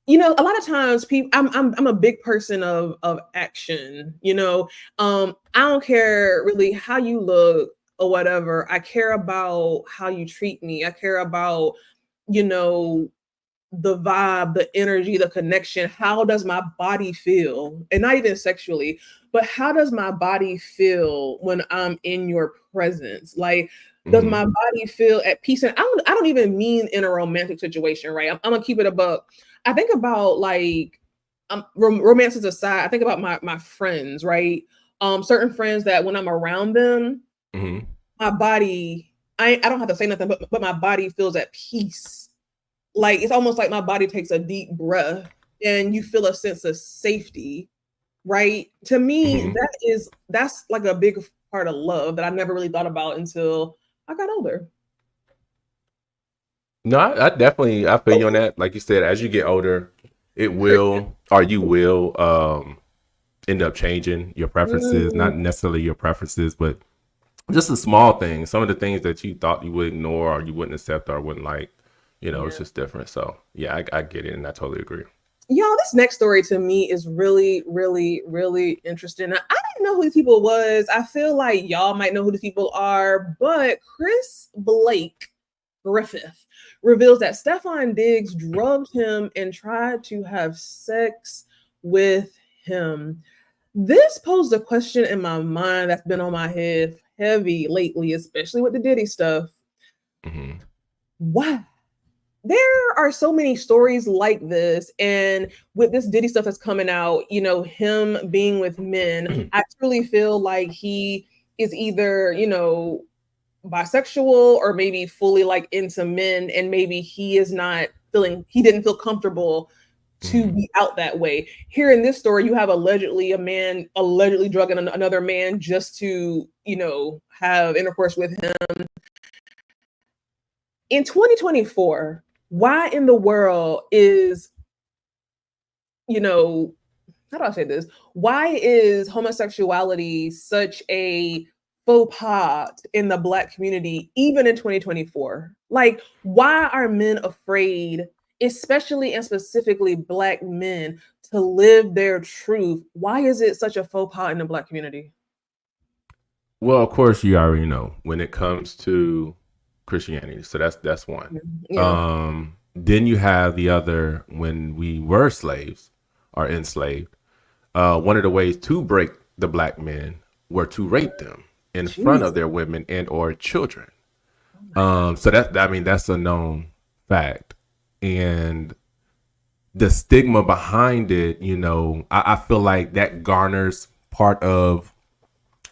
A lot of times people I'm a big person of action. I don't care really how you look or whatever. I care about how you treat me. I care about, you know, the vibe, the energy, the connection. How does my body feel? And not even sexually, but how does my body feel when I'm in your presence? Like, does
Mm-hmm.
my body feel at peace? And I don't even mean in a romantic situation, right? I'm gonna keep it above. I think about like romances aside, I think about my friends, right? Certain friends that when I'm around them,
Mm-hmm.
my body, I don't have to say nothing, but my body feels at peace. Like it's almost like my body takes a deep breath and you feel a sense of safety, right? To me,
Mm-hmm.
that's like a big part of love that I never really thought about until I got older.
No, I definitely I feel you on that. Like you said, as you get older, it will or you will end up changing your preferences, not necessarily your preferences, but just the small things. Some of the things that you thought you would ignore or you wouldn't accept or wouldn't like, it's just different. So yeah, I get it, and I totally agree.
Y'all, this next story to me is really, really, really interesting. I didn't know who these people was. I feel like y'all might know who these people are, but Chris Blake Griffith reveals that Stefon Diggs drugged him and tried to have sex with him. This posed a question in my mind that's been on my head heavy lately, especially with the Diddy stuff.
Mm-hmm.
Why? There are so many stories like this, and with this Diddy stuff that's coming out, him being with men, I truly feel like he is either, bisexual or maybe fully like into men, and maybe he didn't feel comfortable to be out that way. Here in this story, you have a man allegedly drugging another man just to, have intercourse with him. In 2024, why in the world is, how do I say this? Why is homosexuality such a faux pas in the Black community, even in 2024? Like, why are men afraid, especially and specifically Black men, to live their truth? Why is it such a faux pas in the Black community?
Well, of course, you already know when it comes to Christianity. So that's one.
Yeah.
Then you have the other, when we were slaves or enslaved, one of the ways to break the Black men were to rape them in front of their women and or children. So that's a known fact. And the stigma behind it, I feel like that garners part of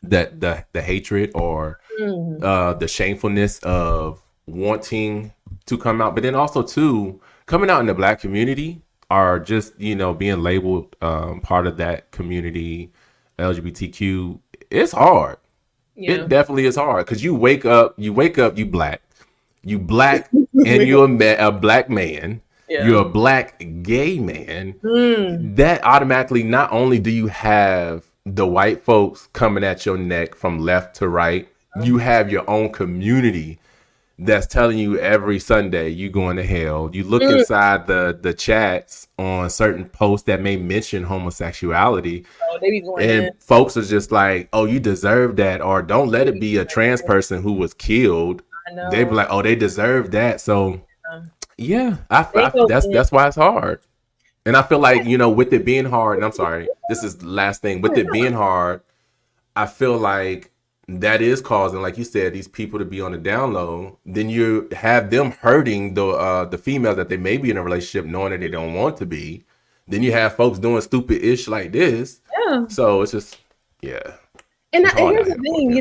that the hatred or the shamefulness of wanting to come out, but then also too coming out in the Black community are just being labeled part of that community, LGBTQ. It's hard. Yeah. It definitely is hard because you wake up, you Black, and you're a Black man. Yeah. You're a Black gay man. That automatically, not only do you have the white folks coming at your neck from left to right, you have your own community that's telling you every Sunday you going to hell. You look inside the chats on certain posts that may mention homosexuality, they be going and in. Folks are just like, oh, you deserve that, or don't let it be a trans person who was killed. They be like, oh, they deserve that. So yeah, that's why it's hard. And I feel like, with it being hard, and I'm sorry, this is the last thing, with it being hard, I feel like that is causing, like you said, these people to be on the down low. Then you have them hurting the females that they may be in a relationship knowing that they don't want to be. Then you have folks doing stupid ish like this. Yeah. So it's just, yeah.
And here's the thing,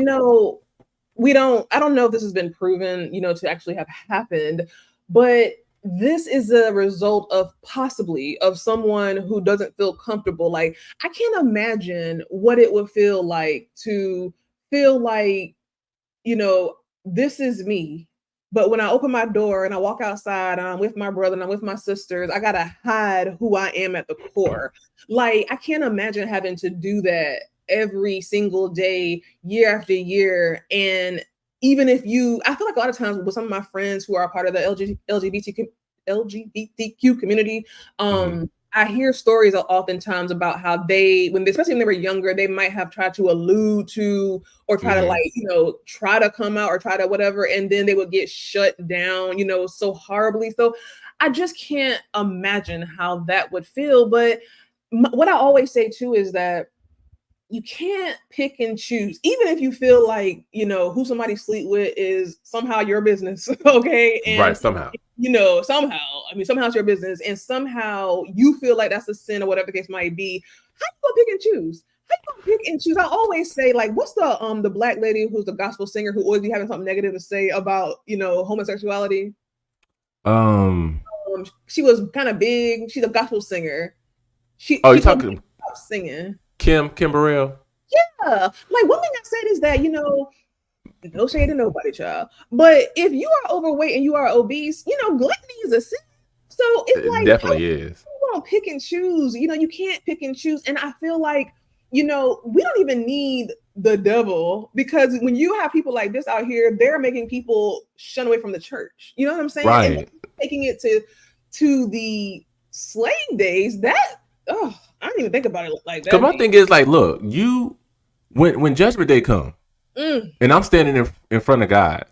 I don't know if this has been proven, to actually have happened, but this is a result of possibly of someone who doesn't feel comfortable. Like, I can't imagine what it would feel like to feel like, this is me. But when I open my door and I walk outside, I'm with my brother and I'm with my sisters, I gotta hide who I am at the core. Like, I can't imagine having to do that every single day, year after year. And even if I feel like a lot of times with some of my friends who are a part of the LGBTQ community, I hear stories oftentimes about how especially when they were younger, they might have tried to allude to or try to try to come out or try to whatever, and then they would get shut down, so horribly. So I just can't imagine how that would feel. But what I always say too is that you can't pick and choose, even if you feel like, who somebody sleep with is somehow your business. Okay. And
right, somehow
it's your business, and somehow you feel like that's a sin or whatever the case might be. How you gonna pick and choose? I always say, like, what's the Black lady who's the gospel singer who always be having something negative to say about, homosexuality? She was kind of big. She's a gospel singer.
You're talking
singing.
Kim Burrell.
Yeah. Like, one thing I said is that, no shade to nobody, child. But if you are overweight and you are obese, gluttony is a sin. So it's like,
definitely is.
You don't pick and choose. You can't pick and choose. And I feel like we don't even need the devil, because when you have people like this out here, they're making people shun away from the church. You know what I'm saying?
Right.
And taking it to the slave days, I didn't even think about it like that.
Because my thing is like, look, when Judgment Day come, and I'm standing in front of God,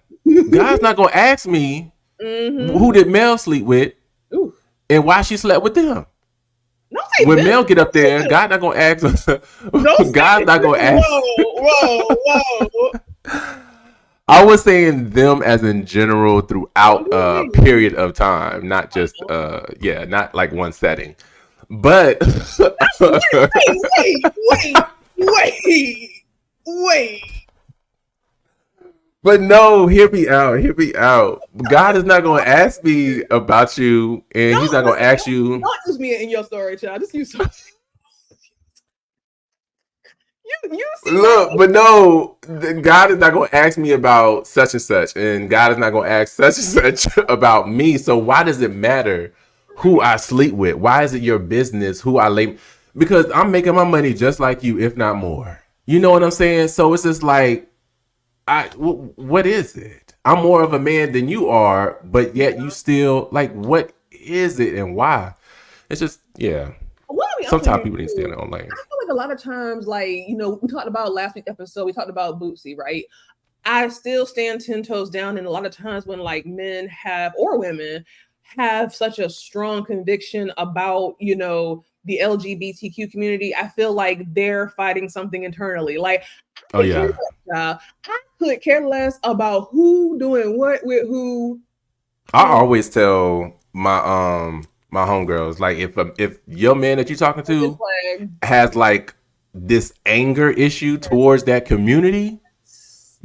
God's not gonna ask me who did Mel sleep with and why she slept with them. When Mel get up there, God not gonna ask. God's not gonna ask.
Whoa.
I was saying them as in general throughout a period of time, not just not like one setting. But
wait.
But no, hear me out. God is not going to ask me about you, and He's not going to ask you.
Don't use me in your story, child. Just use something. You see.
Look, but no, God is not going to ask me about such and such, and God is not going to ask such and such about me. So why does it matter who I sleep with? Why is it your business who I lay? Because I'm making my money just like you, if not more. You know what I'm saying? So it's just like, what is it? I'm more of a man than you are, but yet you still like, what is it and why? It's just, yeah. Sometimes people need to stay in their own lane.
I feel like a lot of times, like, we talked about last week's episode, we talked about Bootsy, right? I still stand 10 toes down, and a lot of times when like men have, or women have, such a strong conviction about, the LGBTQ community, I feel like they're fighting something internally. Like, I could care less about who doing what with who.
I always tell my my homegirls, like, if your man that you're talking to has like this anger issue towards that community,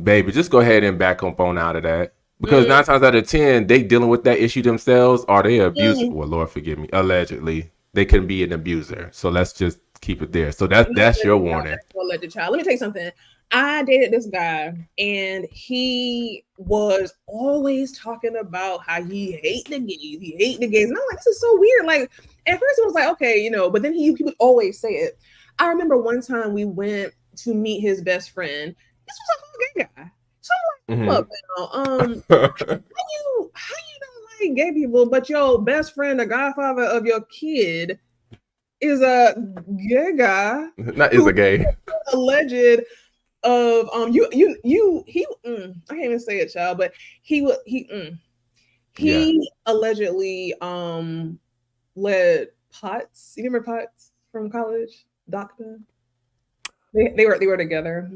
baby, just go ahead and back up on out of that. Because 9 times out of 10, they dealing with that issue themselves, or they abuse. Well, Lord forgive me, allegedly they can be an abuser. So let's just keep it there. So that's your warning.
Alleged child. Let me tell you something. I dated this guy, and he was always talking about how he hate the gays. And I'm like, this is so weird. Like, at first it was like, okay, but then he would always say it. I remember one time we went to meet his best friend. This was a gay guy. So I'm like, how you don't like gay people, but your best friend, the godfather of your kid, is a gay guy.
Not is a gay.
Alleged of he I can't even say it, child, but he allegedly led Potts. You remember Potts from college? Doctor. They were together.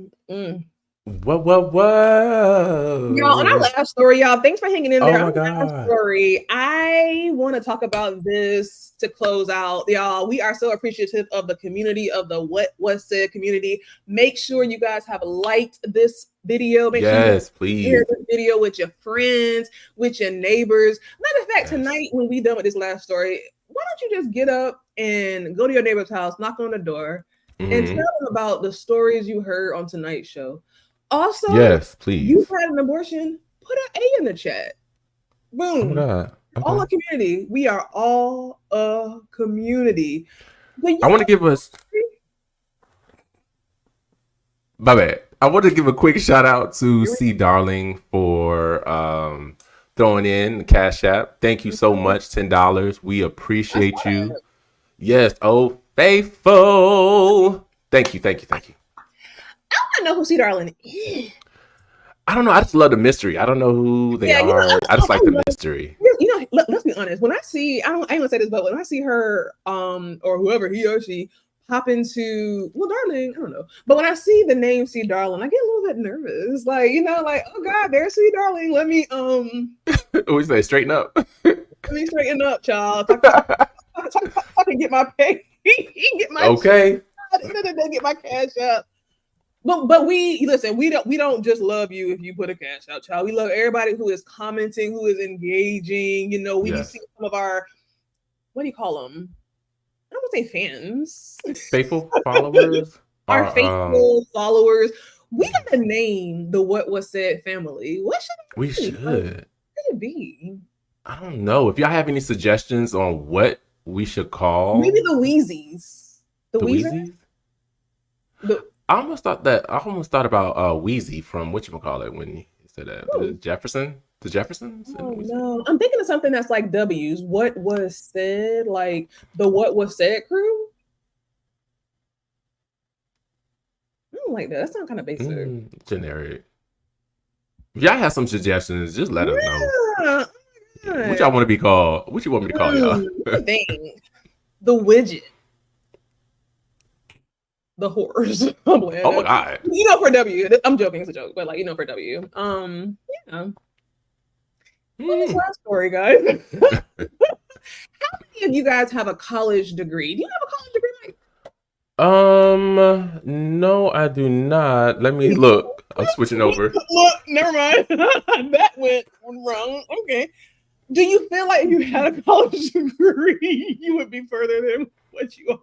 Whoa.
Y'all, on our last story, y'all, thanks for hanging in there.
Oh my God.
Story. I want to talk about this to close out. Y'all, we are so appreciative of the community, of the What Was Said community. Make sure you guys have liked this video. Make sure you
please
share this video with your friends, with your neighbors. Matter of fact, tonight when we done with this last story, why don't you just get up and go to your neighbor's house, knock on the door, and tell them about the stories you heard on tonight's show. Also,
yes, please.
You had an abortion, put an A in the chat. Boom.
Okay.
All a community. We are all a community.
I want to give us. My bad. I want to give a quick shout out to C Darling for throwing in the Cash App. Thank you so much. $10. We appreciate you. Yes. Oh, faithful. Thank you.
I want to know who C Darling is.
I don't know. I just love the mystery. I don't know who they are. I just like the mystery.
Let's be honest. When I see, I ain't gonna say this, but when I see her, or whoever he or she hop into, well, Darling, I don't know. But when I see the name C Darling, I get a little bit nervous. Like, oh God, there's C Darling. Let me
we say straighten up.
Let me straighten up, child. I can get my pay. Get my
okay.
Get my cash up. But we listen. We don't just love you if you put a cash out, child. We love everybody who is commenting, who is engaging. We see some of our, what do you call them? I don't want to say fans.
Faithful followers.
Our faithful followers. We gotta name the What Was Said family. What should it be?
We should.
What should it be?
I don't know. If y'all have any suggestions on what we should call,
maybe the Wheezies. The
Wheezies? I almost thought about Wheezy from whatchamacallit when he said that. The Jeffersons?
Oh no, I'm thinking of something that's like W's. What was said, like the what was said crew. I don't like that. That sounds kind of basic.
Generic. If y'all have some suggestions, just let us know.
Yeah.
What y'all want to be called? What you want me to call y'all?
Thing. The widget. The horse.
Oh my god.
You know, for W. I'm joking, it's a joke, but like, you know, for W. Yeah. This last story, guys. How many of you guys have a college degree? Do you have a college degree, Mike?
No, I do not. Let me look. I'm switching over.
Look, never mind. That went wrong. Okay. Do you feel like if you had a college degree, you would be further than what you are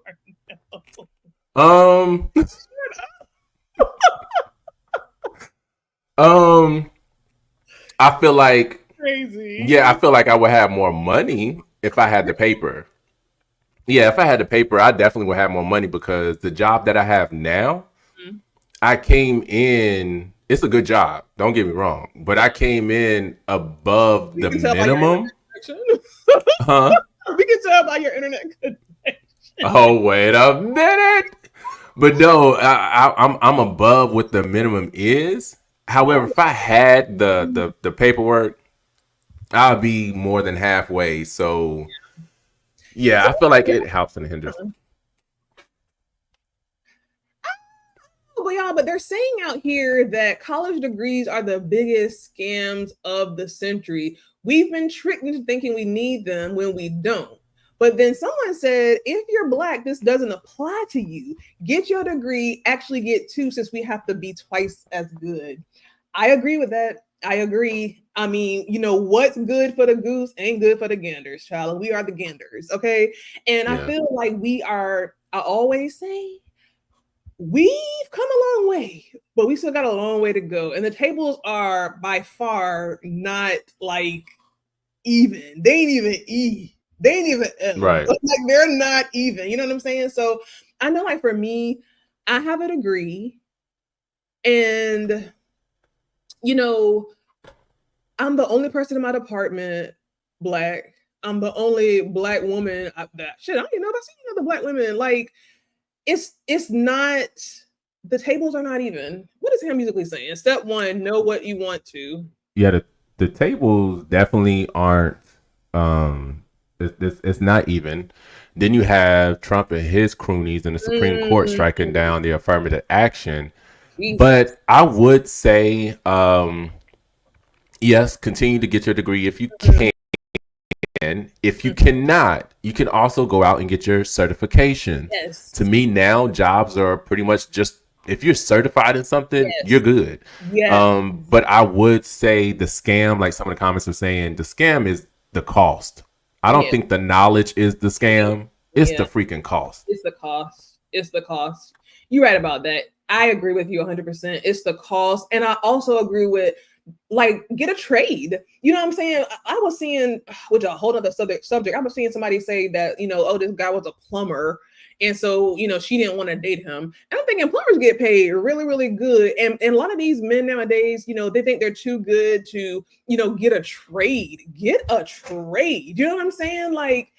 now?
I feel like
crazy.
Yeah, I feel like I would have more money if I had the paper. Yeah, if I had the paper, I definitely would have more money because the job that I have now, I came in. It's a good job. Don't get me wrong, but I came in above the minimum. Huh?
We can tell by your internet connection.
Oh, wait a minute. But no, I'm above what the minimum is. However, if I had the paperwork, I'll be more than halfway. So, yeah, I feel like it helps and hinders.
But they're saying out here that college degrees are the biggest scams of the century. We've been tricked into thinking we need them when we don't. But then someone said, if you're Black, this doesn't apply to you. Get your degree, actually get two, since we have to be twice as good. I agree with that. I agree. I mean, you know, what's good for the goose ain't good for the ganders, child. We are the ganders, okay? And I feel like I always say, we've come a long way, but we still got a long way to go. And the tables are by far not like even. They ain't even E. They ain't even F.
Right.
Like they're not even. You know what I'm saying? So I know, like for me, I have a degree, and you know, I'm the only person in my department Black. I'm the only Black woman. I don't even know if I've seen other Black women. Like, it's not, the tables are not even. What is Ham Musically saying? Step one, know what you want to.
Yeah, the tables definitely aren't. It's not even. Then you have Trump and his cronies in the Supreme Court striking down the affirmative action. Jesus. But I would say, yes, continue to get your degree if you can. If you cannot, you can also go out and get your certification.
Yes.
To me now, jobs are pretty much just, if you're certified in something, you're good.
Yes.
But I would say the scam, like some of the comments are saying, the scam is the cost. I don't think the knowledge is the scam. It's the freaking cost.
It's the cost. It's the cost. You're right about that. I agree with you 100%. It's the cost. And I also agree with, like, get a trade. You know what I'm saying? I was seeing, which a whole other subject. I was seeing somebody say that, you know, oh, this guy was a plumber. And so, you know, she didn't want to date him. And I'm thinking plumbers get paid really, really good. And a lot of these men nowadays, you know, they think they're too good to, you know, get a trade. Get a trade. You know what I'm saying? Like,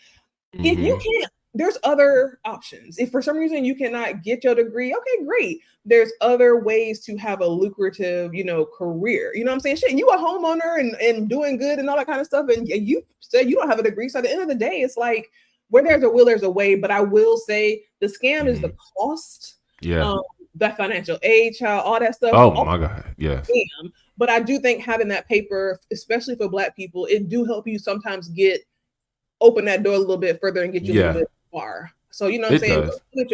if you can't, there's other options. If for some reason you cannot get your degree, okay, great. There's other ways to have a lucrative, you know, career. You know what I'm saying? Shit, you a homeowner and doing good and all that kind of stuff. And you said you don't have a degree. So at the end of the day, it's like, where there's a will, there's a way. But I will say the scam is the cost.
Yeah.
That financial aid, child, all that stuff.
Oh my God. Yeah.
Scam. But I do think having that paper, especially for Black people, it do help you sometimes open that door a little bit further and get you a little bit far. So, you know what I'm saying?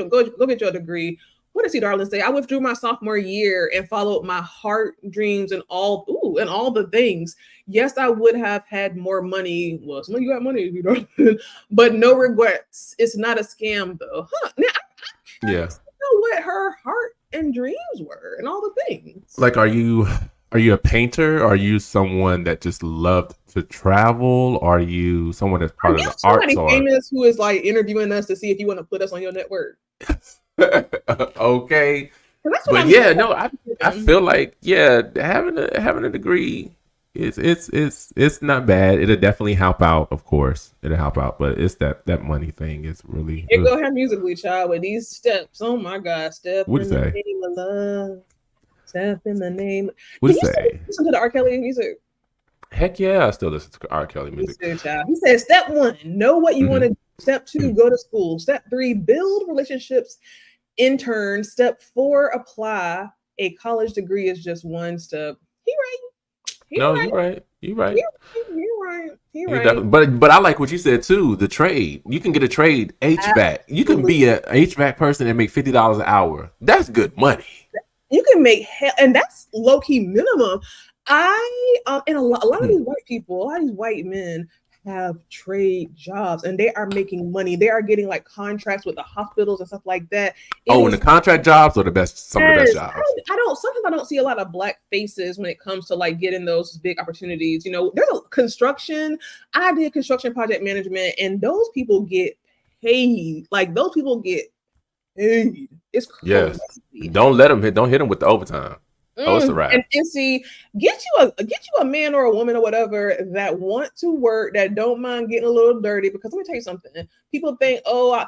Go get your degree. What does he, darling, say? I withdrew my sophomore year and followed my heart, dreams, and all the things. Yes, I would have had more money. Well, some of you got money, you know, but no regrets. It's not a scam, though. Now, I know what her heart and dreams were and all the things.
Like, are you a painter? Are you someone that just loved to travel? Are you someone that's part of the arts?
Somebody famous who is like interviewing us to see if you want to put us on your network.
Okay,
That's what
But
I'm
yeah, no, I feel like having a degree it's not bad. It'll definitely help out, of course. It'll help out, but it's that money thing is really.
It go ahead musically, child, with these steps. Oh my God, step
What
in
is
the
that?
name of love. Step in the name.
What
Can
is
you still
that?
listen to the R. Kelly music?
Heck yeah, I still listen to R. Kelly
Me
music.
too, child. He said, step one, know what you want to do. Step two, go to school. Step three, build relationships. Intern. Step four, apply. A college degree is just one step. He right. He
No,
right.
you're right. You're
He
right.
right. He right. He
You
right.
definitely, but I like what you said too. The trade, you can get a trade HVAC. You can be a HVAC person and make $50 an hour. That's good money.
You can make hell, and that's low key minimum. And a lot of these white people, a lot of these white men have trade jobs, and they are making money. They are getting like contracts with the hospitals and stuff like that.
And the contract jobs are the best. Some of the best jobs.
Sometimes I don't see a lot of black faces when it comes to like getting those big opportunities. You know, there's a construction. I did construction project management, and those people get paid. Like those people get paid. It's crazy.
Yes. Don't hit them with the overtime. Oh, it's a wrap.
And see, get you a man or a woman or whatever that want to work, that don't mind getting a little dirty. Because let me tell you something. People think, I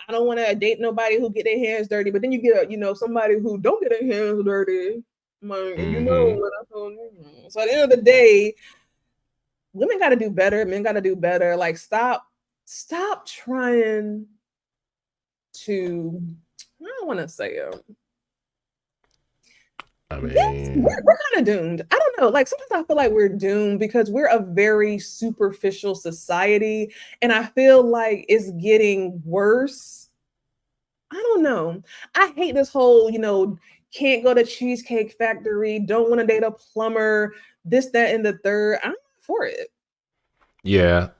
don't want to date nobody who get their hands dirty. But then you get somebody who don't get their hands dirty. You know what I told you. So at the end of the day, women got to do better. Men got to do better. Like stop trying to. I don't want to say it.
I mean,
yes, we're kind of doomed. I don't know. Like sometimes I feel like we're doomed because we're a very superficial society, and I feel like it's getting worse. I don't know. I hate this whole, can't go to Cheesecake Factory, don't want to date a plumber, this, that, and the third. I'm not for it.
Yeah.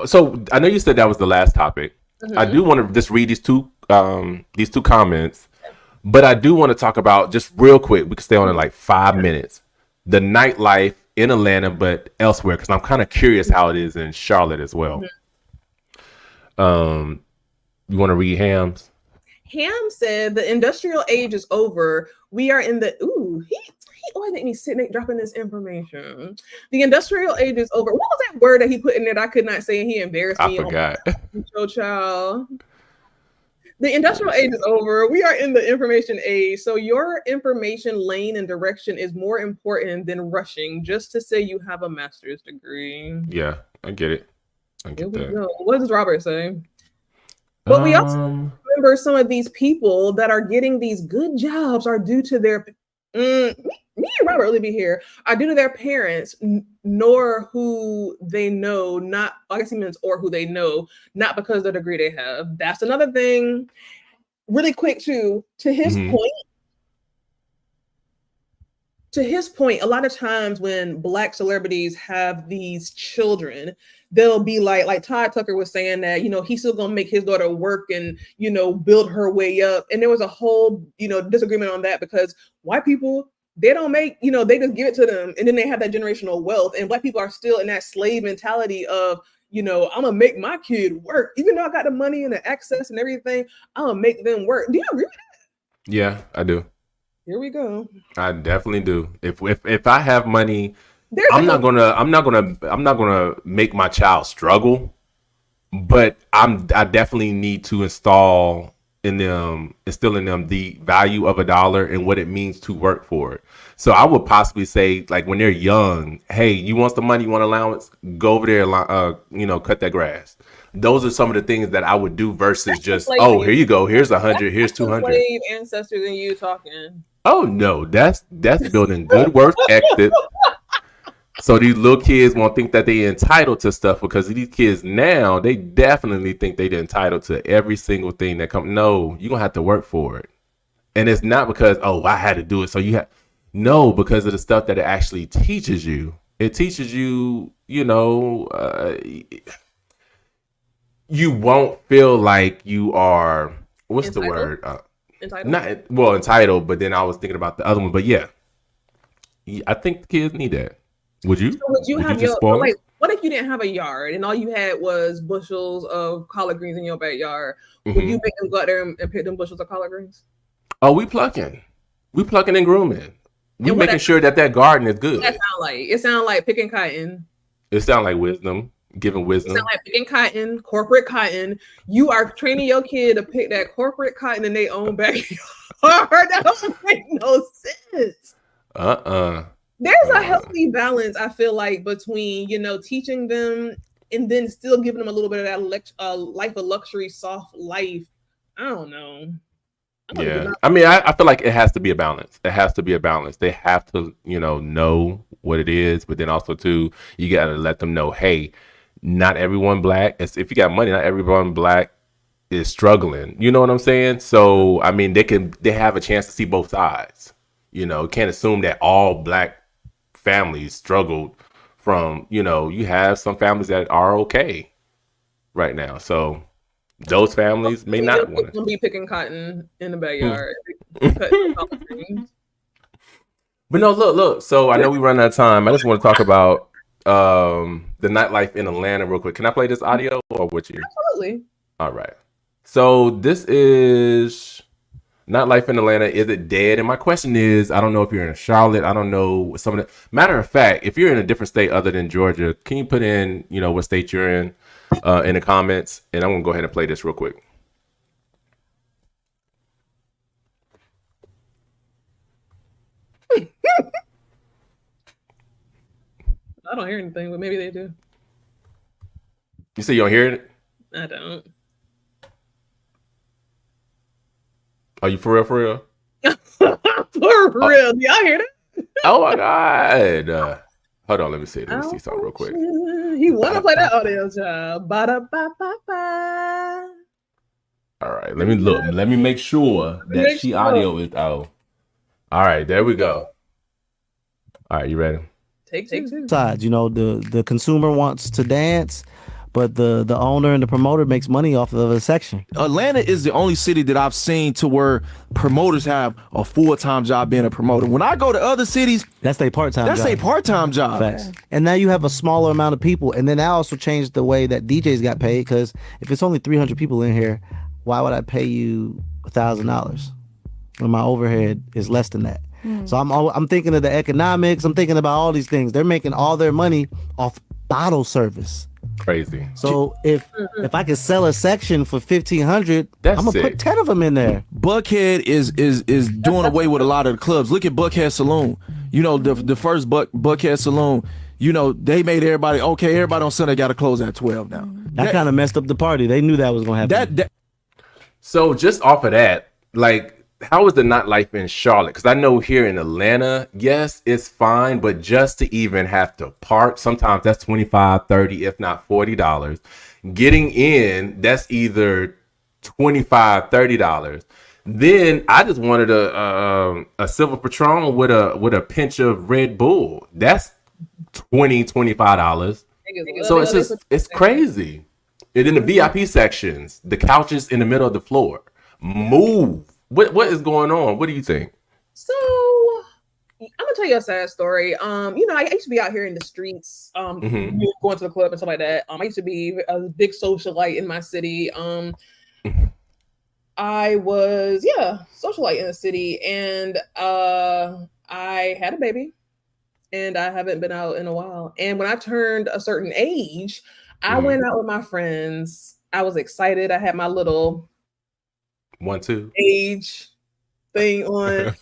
So I know you said that was the last topic. I do want to just read these two comments. But I do want to talk about, just real quick, we can stay on in like 5 minutes, the nightlife in Atlanta, but elsewhere, because I'm kind of curious how it is in Charlotte as well. You want to read Ham's?
Ham said the industrial age is over. We are in the, he always make me sit dropping this information. The industrial age is over. What was that word that he put in there that I could not say and he embarrassed me?
I forgot.
Show child. The industrial age is over. We are in the information age. So your information lane and direction is more important than rushing just to say you have a master's degree.
Yeah, I get it. I get that.
What does Robert say? But we also remember some of these people that are getting these good jobs are due to their me and Robert really be here, are due to their parents, nor who they know, not, I guess he means or who they know, not because of the degree they have. That's another thing. Really quick too, to his point, a lot of times when Black celebrities have these children, they'll be like Todd Tucker was saying that, he's still gonna make his daughter work and, build her way up. And there was a whole, disagreement on that because white people, they don't make, they just give it to them. And then they have that generational wealth. And Black people are still in that slave mentality of, I'm gonna make my kid work. Even though I got the money and the access and everything, I'm gonna make them work. Do you agree with that?
Yeah, I do.
Here we go.
I definitely do. If I have money, I'm not gonna make my child struggle, but I definitely need to instill in them the value of $1 and what it means to work for it. So I would possibly say, like, when they're young, hey, you want some money, you want allowance, go over there, cut that grass. Those are some of the things that I would do versus just, here you go, here's 100, here's 200.
Slave ancestors and you talking.
Oh no, that's building good work ethic. So these little kids won't think that they're entitled to stuff, because these kids now, they definitely think they're entitled to every single thing that comes. No, you're going to have to work for it. And it's not because, I had to do it. So you have, no, because of the stuff that it actually teaches you. It teaches you, you won't feel like you are, what's entitled? The word? Entitled? Entitled, but then I was thinking about the other one. But yeah, I think the kids need that. Would you?
So would you have what if you didn't have a yard and all you had was bushels of collard greens in your backyard? Would you make them go out there and pick them bushels of collard greens?
Oh, we plucking and grooming. We
And
making sure that garden is good.
What that sound like? It sounds like picking cotton.
It sounds like wisdom, giving wisdom.
It sounds like picking cotton, corporate cotton. You are training your kid to pick that corporate cotton in their own backyard. That don't make no sense. There's a healthy balance, I feel like, between, you know, teaching them and then still giving them a little bit of that life of luxury, soft life. I don't know.
Yeah, I mean, I feel like it has to be a balance. It has to be a balance. They have to, you know what it is, but then also too, you got to let them know, hey, not everyone Black. If you got money, not everyone Black is struggling. You know what I'm saying? So, I mean, they have a chance to see both sides. You know, can't assume that all Black families struggled from, you know, you have some families that are okay right now. So those families may not want
to be picking cotton in the backyard.
But no, look. So I know we run out of time. I just want to talk about the nightlife in Atlanta real quick. Can I play this audio or what you?
Absolutely.
All right. So this is nightlife in Atlanta. Is it dead? And my question is, I don't know if you're in Charlotte. I don't know some of the. Matter of fact, if you're in a different state other than Georgia, can you put in, you know, what state you're in the comments? And I'm gonna go ahead and play this real quick.
I don't hear anything, but maybe they do.
You say you don't hear it?
I don't.
Are you for real?
For real? Do y'all hear that?
Oh my God. Hold on, let me see something real quick.
He wanna play that audio, child. Ba-da-ba-ba-ba.
All right, let me look. Let me make sure that audio is out. All right, there we go. All right, you ready?
Take two.
Sides, you know, the consumer wants to dance, but the owner and the promoter makes money off of a section.
Atlanta is the only city that I've seen to where promoters have a full-time job being a promoter. When I go to other cities,
that's a part-time
job.
Facts. And now you have a smaller amount of people, and then that also changed the way that DJs got paid, because if it's only 300 people in here, why would I pay you $1,000 when my overhead is less than that? So I'm thinking of the economics. I'm thinking about all these things. They're making all their money off bottle service.
Crazy.
So if I could sell a section for $1,500, I'm gonna put 10 of them in there.
Buckhead is doing away with a lot of the clubs. Look at Buckhead Saloon. You know, the first Buckhead Saloon. You know, they made everybody okay. Everybody on Sunday got to close at 12 now.
That kind of messed up the party. They knew that was gonna happen.
So just off of that, like, how is the nightlife in Charlotte? Because I know here in Atlanta, yes, it's fine, but just to even have to park, sometimes that's $25, $30, if not $40. Getting in, that's either $25, $30. Then I just wanted a Silver Patron with a pinch of Red Bull. That's $20, $25. So it's crazy. And in the VIP sections, the couches in the middle of the floor, move. What is going on? What do you think?
So I'm gonna tell you a sad story. You know, I used to be out here in the streets, going to the club and stuff like that. I used to be a big socialite in my city. I was socialite in the city, and I had a baby, and I haven't been out in a while. And when I turned a certain age, I went out with my friends. I was excited. I had my little
1, 2
age thing on.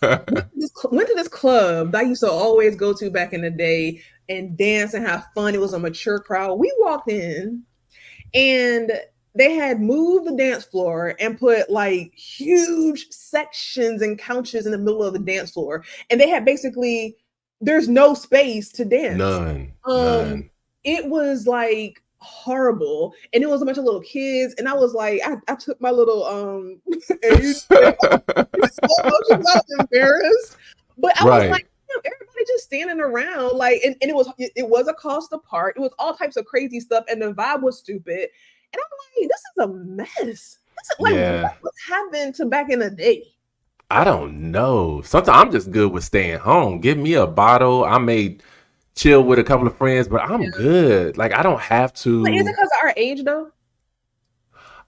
went to this club that I used to always go to back in the day and dance and have fun. It was a mature crowd. We walked in and they had moved the dance floor and put like huge sections and couches in the middle of the dance floor. And they had basically, there's no space to dance.
None.
It was like horrible, and it was a bunch of little kids, and I was like, I took my little age. I was embarrassed, but I was like, everybody just standing around, like, and it was a cost apart. It was all types of crazy stuff, and the vibe was stupid. And I'm like, this is a mess. This is like what happened to back in the day.
I don't know. Sometimes I'm just good with staying home. Give me a bottle. I may chill with a couple of friends, but I'm good. Like, I don't have to.
Like, is it because of our age though?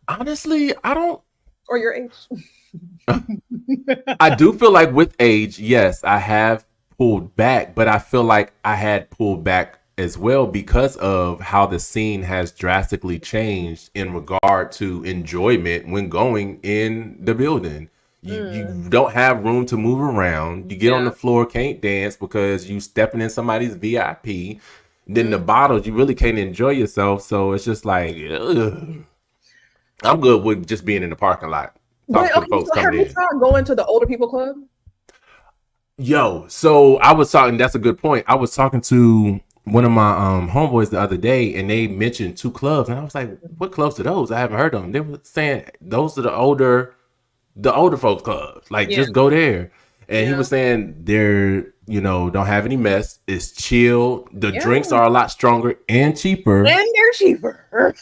Honestly, I don't.
Or your age?
I do feel like with age, yes, I have pulled back, but I feel like I had pulled back as well because of how the scene has drastically changed in regard to enjoyment when going in the building. You don't have room to move around. You get on the floor, can't dance because you stepping in somebody's VIP. Then the bottles, you really can't enjoy yourself. So it's just like, ugh. I'm good with just being in the parking lot.
But okay, so have you tried going to the older people club?
Yo, so I was talking, that's a good point. I was talking to one of my homeboys the other day, and they mentioned 2 clubs, and I was like, what clubs are those? I haven't heard of them. They were saying those are the older folks clubs. Like, just go there. And he was saying they're, don't have any mess. It's chill. The drinks are a lot stronger and cheaper.
And they're cheaper.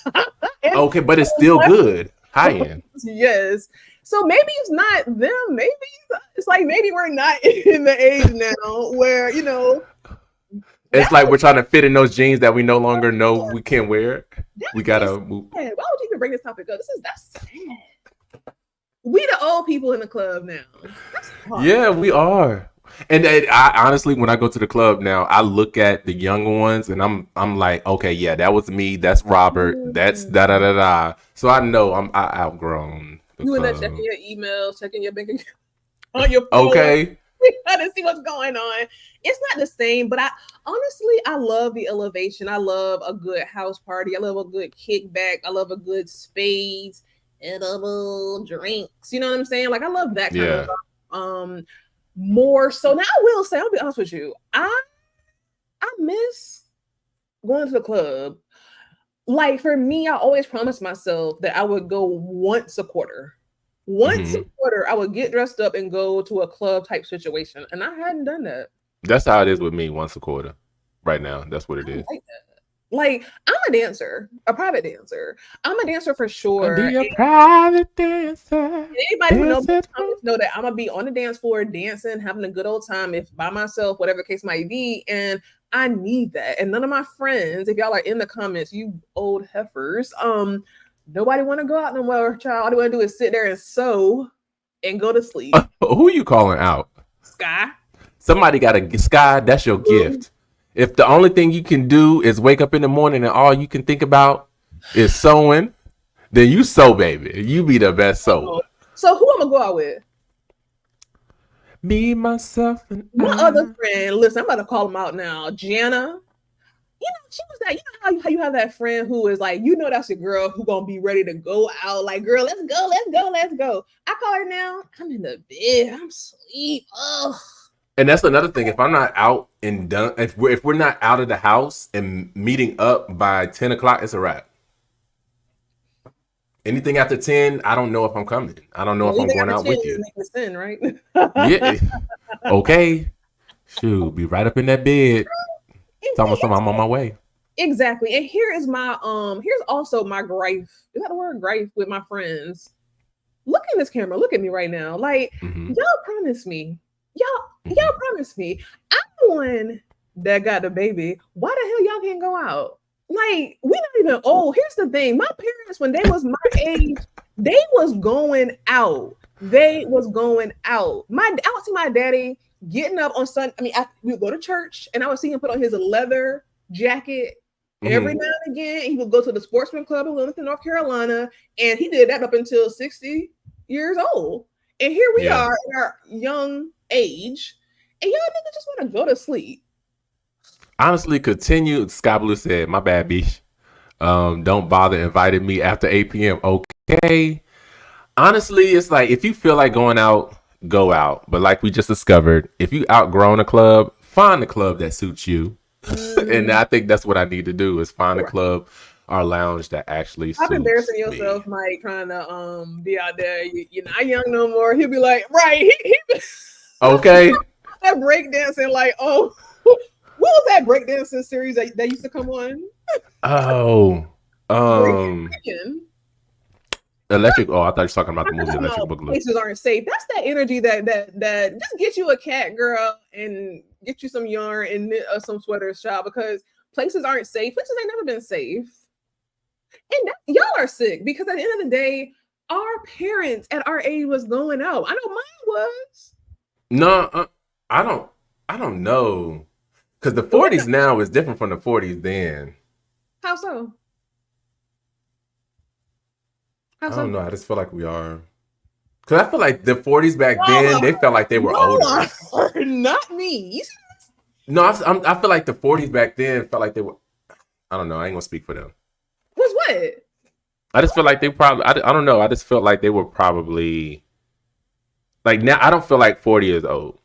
Okay, but it's still good. High end.
Yes. So maybe it's not them. Maybe it's like maybe we're not in the age now where,
it's like we're trying to fit in those jeans that we no longer know we can't wear. We gotta move.
Why would you even bring this topic up? That's sad. We the old people in the club now.
Yeah, we are. And I honestly, when I go to the club now, I look at the younger ones and I'm like, okay, yeah, that was me. That's Robert. That's da da da da. So I know I outgrown.
You in there checking your emails, checking your bank account on your phone.
Okay.
To see what's going on. It's not the same, but I love the elevation. I love a good house party. I love a good kickback. I love a good spades, edible drinks. You know what I'm saying? Like I love that kind of stuff. More so. Now I will say, I'll be honest with you. I miss going to the club. Like for me, I always promised myself that I would go once a quarter. Once a quarter, I would get dressed up and go to a club type situation. And I hadn't done that.
That's how it is with me once a quarter. Right now. That's what it is.
Like I'm a dancer, a private dancer. I'm a dancer for sure.
Be a private dancer.
Anybody who knows know that I'm gonna be on the dance floor dancing, having a good old time, if by myself, whatever the case might be. And I need that. And none of my friends, if y'all are in the comments, you old heifers, nobody want to go out no more, child. All they want to do is sit there and sew and go to sleep.
Who you calling out?
Sky.
Somebody got a Sky. That's your gift. If the only thing you can do is wake up in the morning and all you can think about is sewing, then you sew, baby. You be the best sewer.
So who I'm gonna go out with?
Me, myself, and
my other friend. Listen, I'm about to call him out now. Jana. She was that. You know how you have that friend who is like, that's your girl who gonna be ready to go out. Like, girl, let's go. I call her now. I'm in the bed. I'm asleep. Ugh.
And that's another thing. If I'm not out and done, if we're not out of the house and meeting up by 10 o'clock, it's a wrap. Anything after 10, I don't know if I'm coming. I don't know if I'm going out with you.
Make the sin, right?
Yeah. Okay. Shoot, be right up in that bed. Exactly. I'm on my way.
Exactly. And here is my here's also my gripe. Is that the word gripe with my friends? Look in this camera. Look at me right now. Like y'all promised me. Y'all promised me. I'm the one that got the baby. Why the hell y'all can't go out? Like, we not even old. Here's the thing. My parents, when they was my age, they was going out. I would see my daddy getting up on Sunday. I mean, we would go to church and I would see him put on his leather jacket every now and again. He would go to the sportsman club in Wilmington, North Carolina. And he did that up until 60 years old. And here we are in our young age, and y'all niggas just want to go to sleep.
Honestly, continue. Sky Blue said, my bad, bitch. Don't bother inviting me after 8 p.m. Okay. Honestly, it's like, if you feel like going out, go out. But like we just discovered, if you outgrown a club, find a club that suits you. And I think that's what I need to do, is find a club or lounge that actually suits me. Stop embarrassing
yourself, Mike, trying to be out there. You're not young no more. He'll be like, right.
Okay.
That breakdancing, like, what was that breakdancing series that used to come on?
Electric. Oh, I thought you were talking about the movie Electric Boogaloo.
Places aren't safe. That's that energy that just get you a cat, girl, and get you some yarn and knit some sweaters, child, because places aren't safe. Places ain't never been safe. And y'all are sick, because at the end of the day, our parents at our age was going out. I know mine was.
No, I don't know. Because the 40s now is different from the 40s then.
How so?
I don't know. I just feel like we are. Because I feel like the 40s back then, they felt like they were older.
Not me. You see this?
No, I feel like the 40s back then felt like they were. I don't know. I ain't gonna speak for them.
Was what?
I just feel like they probably. I don't know. I just felt like they were probably. Like now, I don't feel like 40 is old,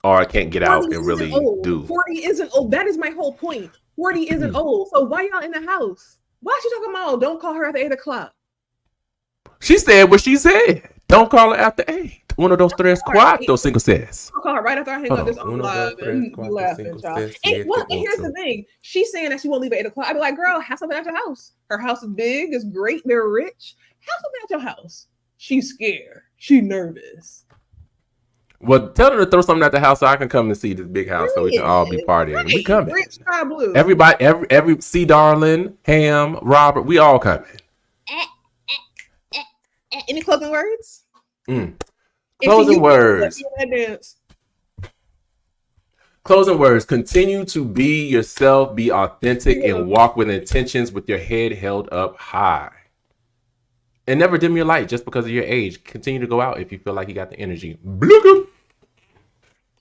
or I can't get out and really do.
40 isn't old. That is my whole point. 40 isn't old. So why y'all in the house? Why is she talking about? Don't call her after 8 o'clock.
She said what she said. Don't call her after 8. Uno, dos, tres, cuatro, cinco, seis.
I'll call her right after I hang up this on live and you laughing, y'all. And here's the thing. She's saying that she won't leave at 8 o'clock. I'd be like, girl, have something at your house. Her house is big, it's great, they're rich. Have something at your house. She's scared. She's nervous.
Well, tell her to throw something at the house so I can come and see this big house so we can all be partying. Right. We coming.
Rich sky blue.
Everybody, every C. Darling, Ham, Robert, we all coming.
Any closing words?
Closing words. Closing words. Continue to be yourself, be authentic, and walk with intentions with your head held up high. And never dim your light just because of your age. Continue to go out if you feel like you got the energy. Bloop.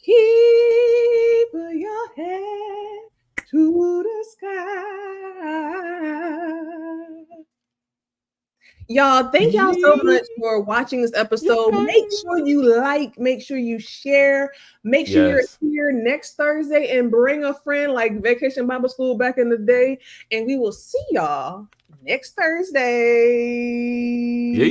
Keep your head to the sky. Y'all, thank y'all so much for watching this episode. Make sure you like, make sure you share, make sure you're here next Thursday and bring a friend like Vacation Bible School back in the day. And we will see y'all next Thursday.
Yeah.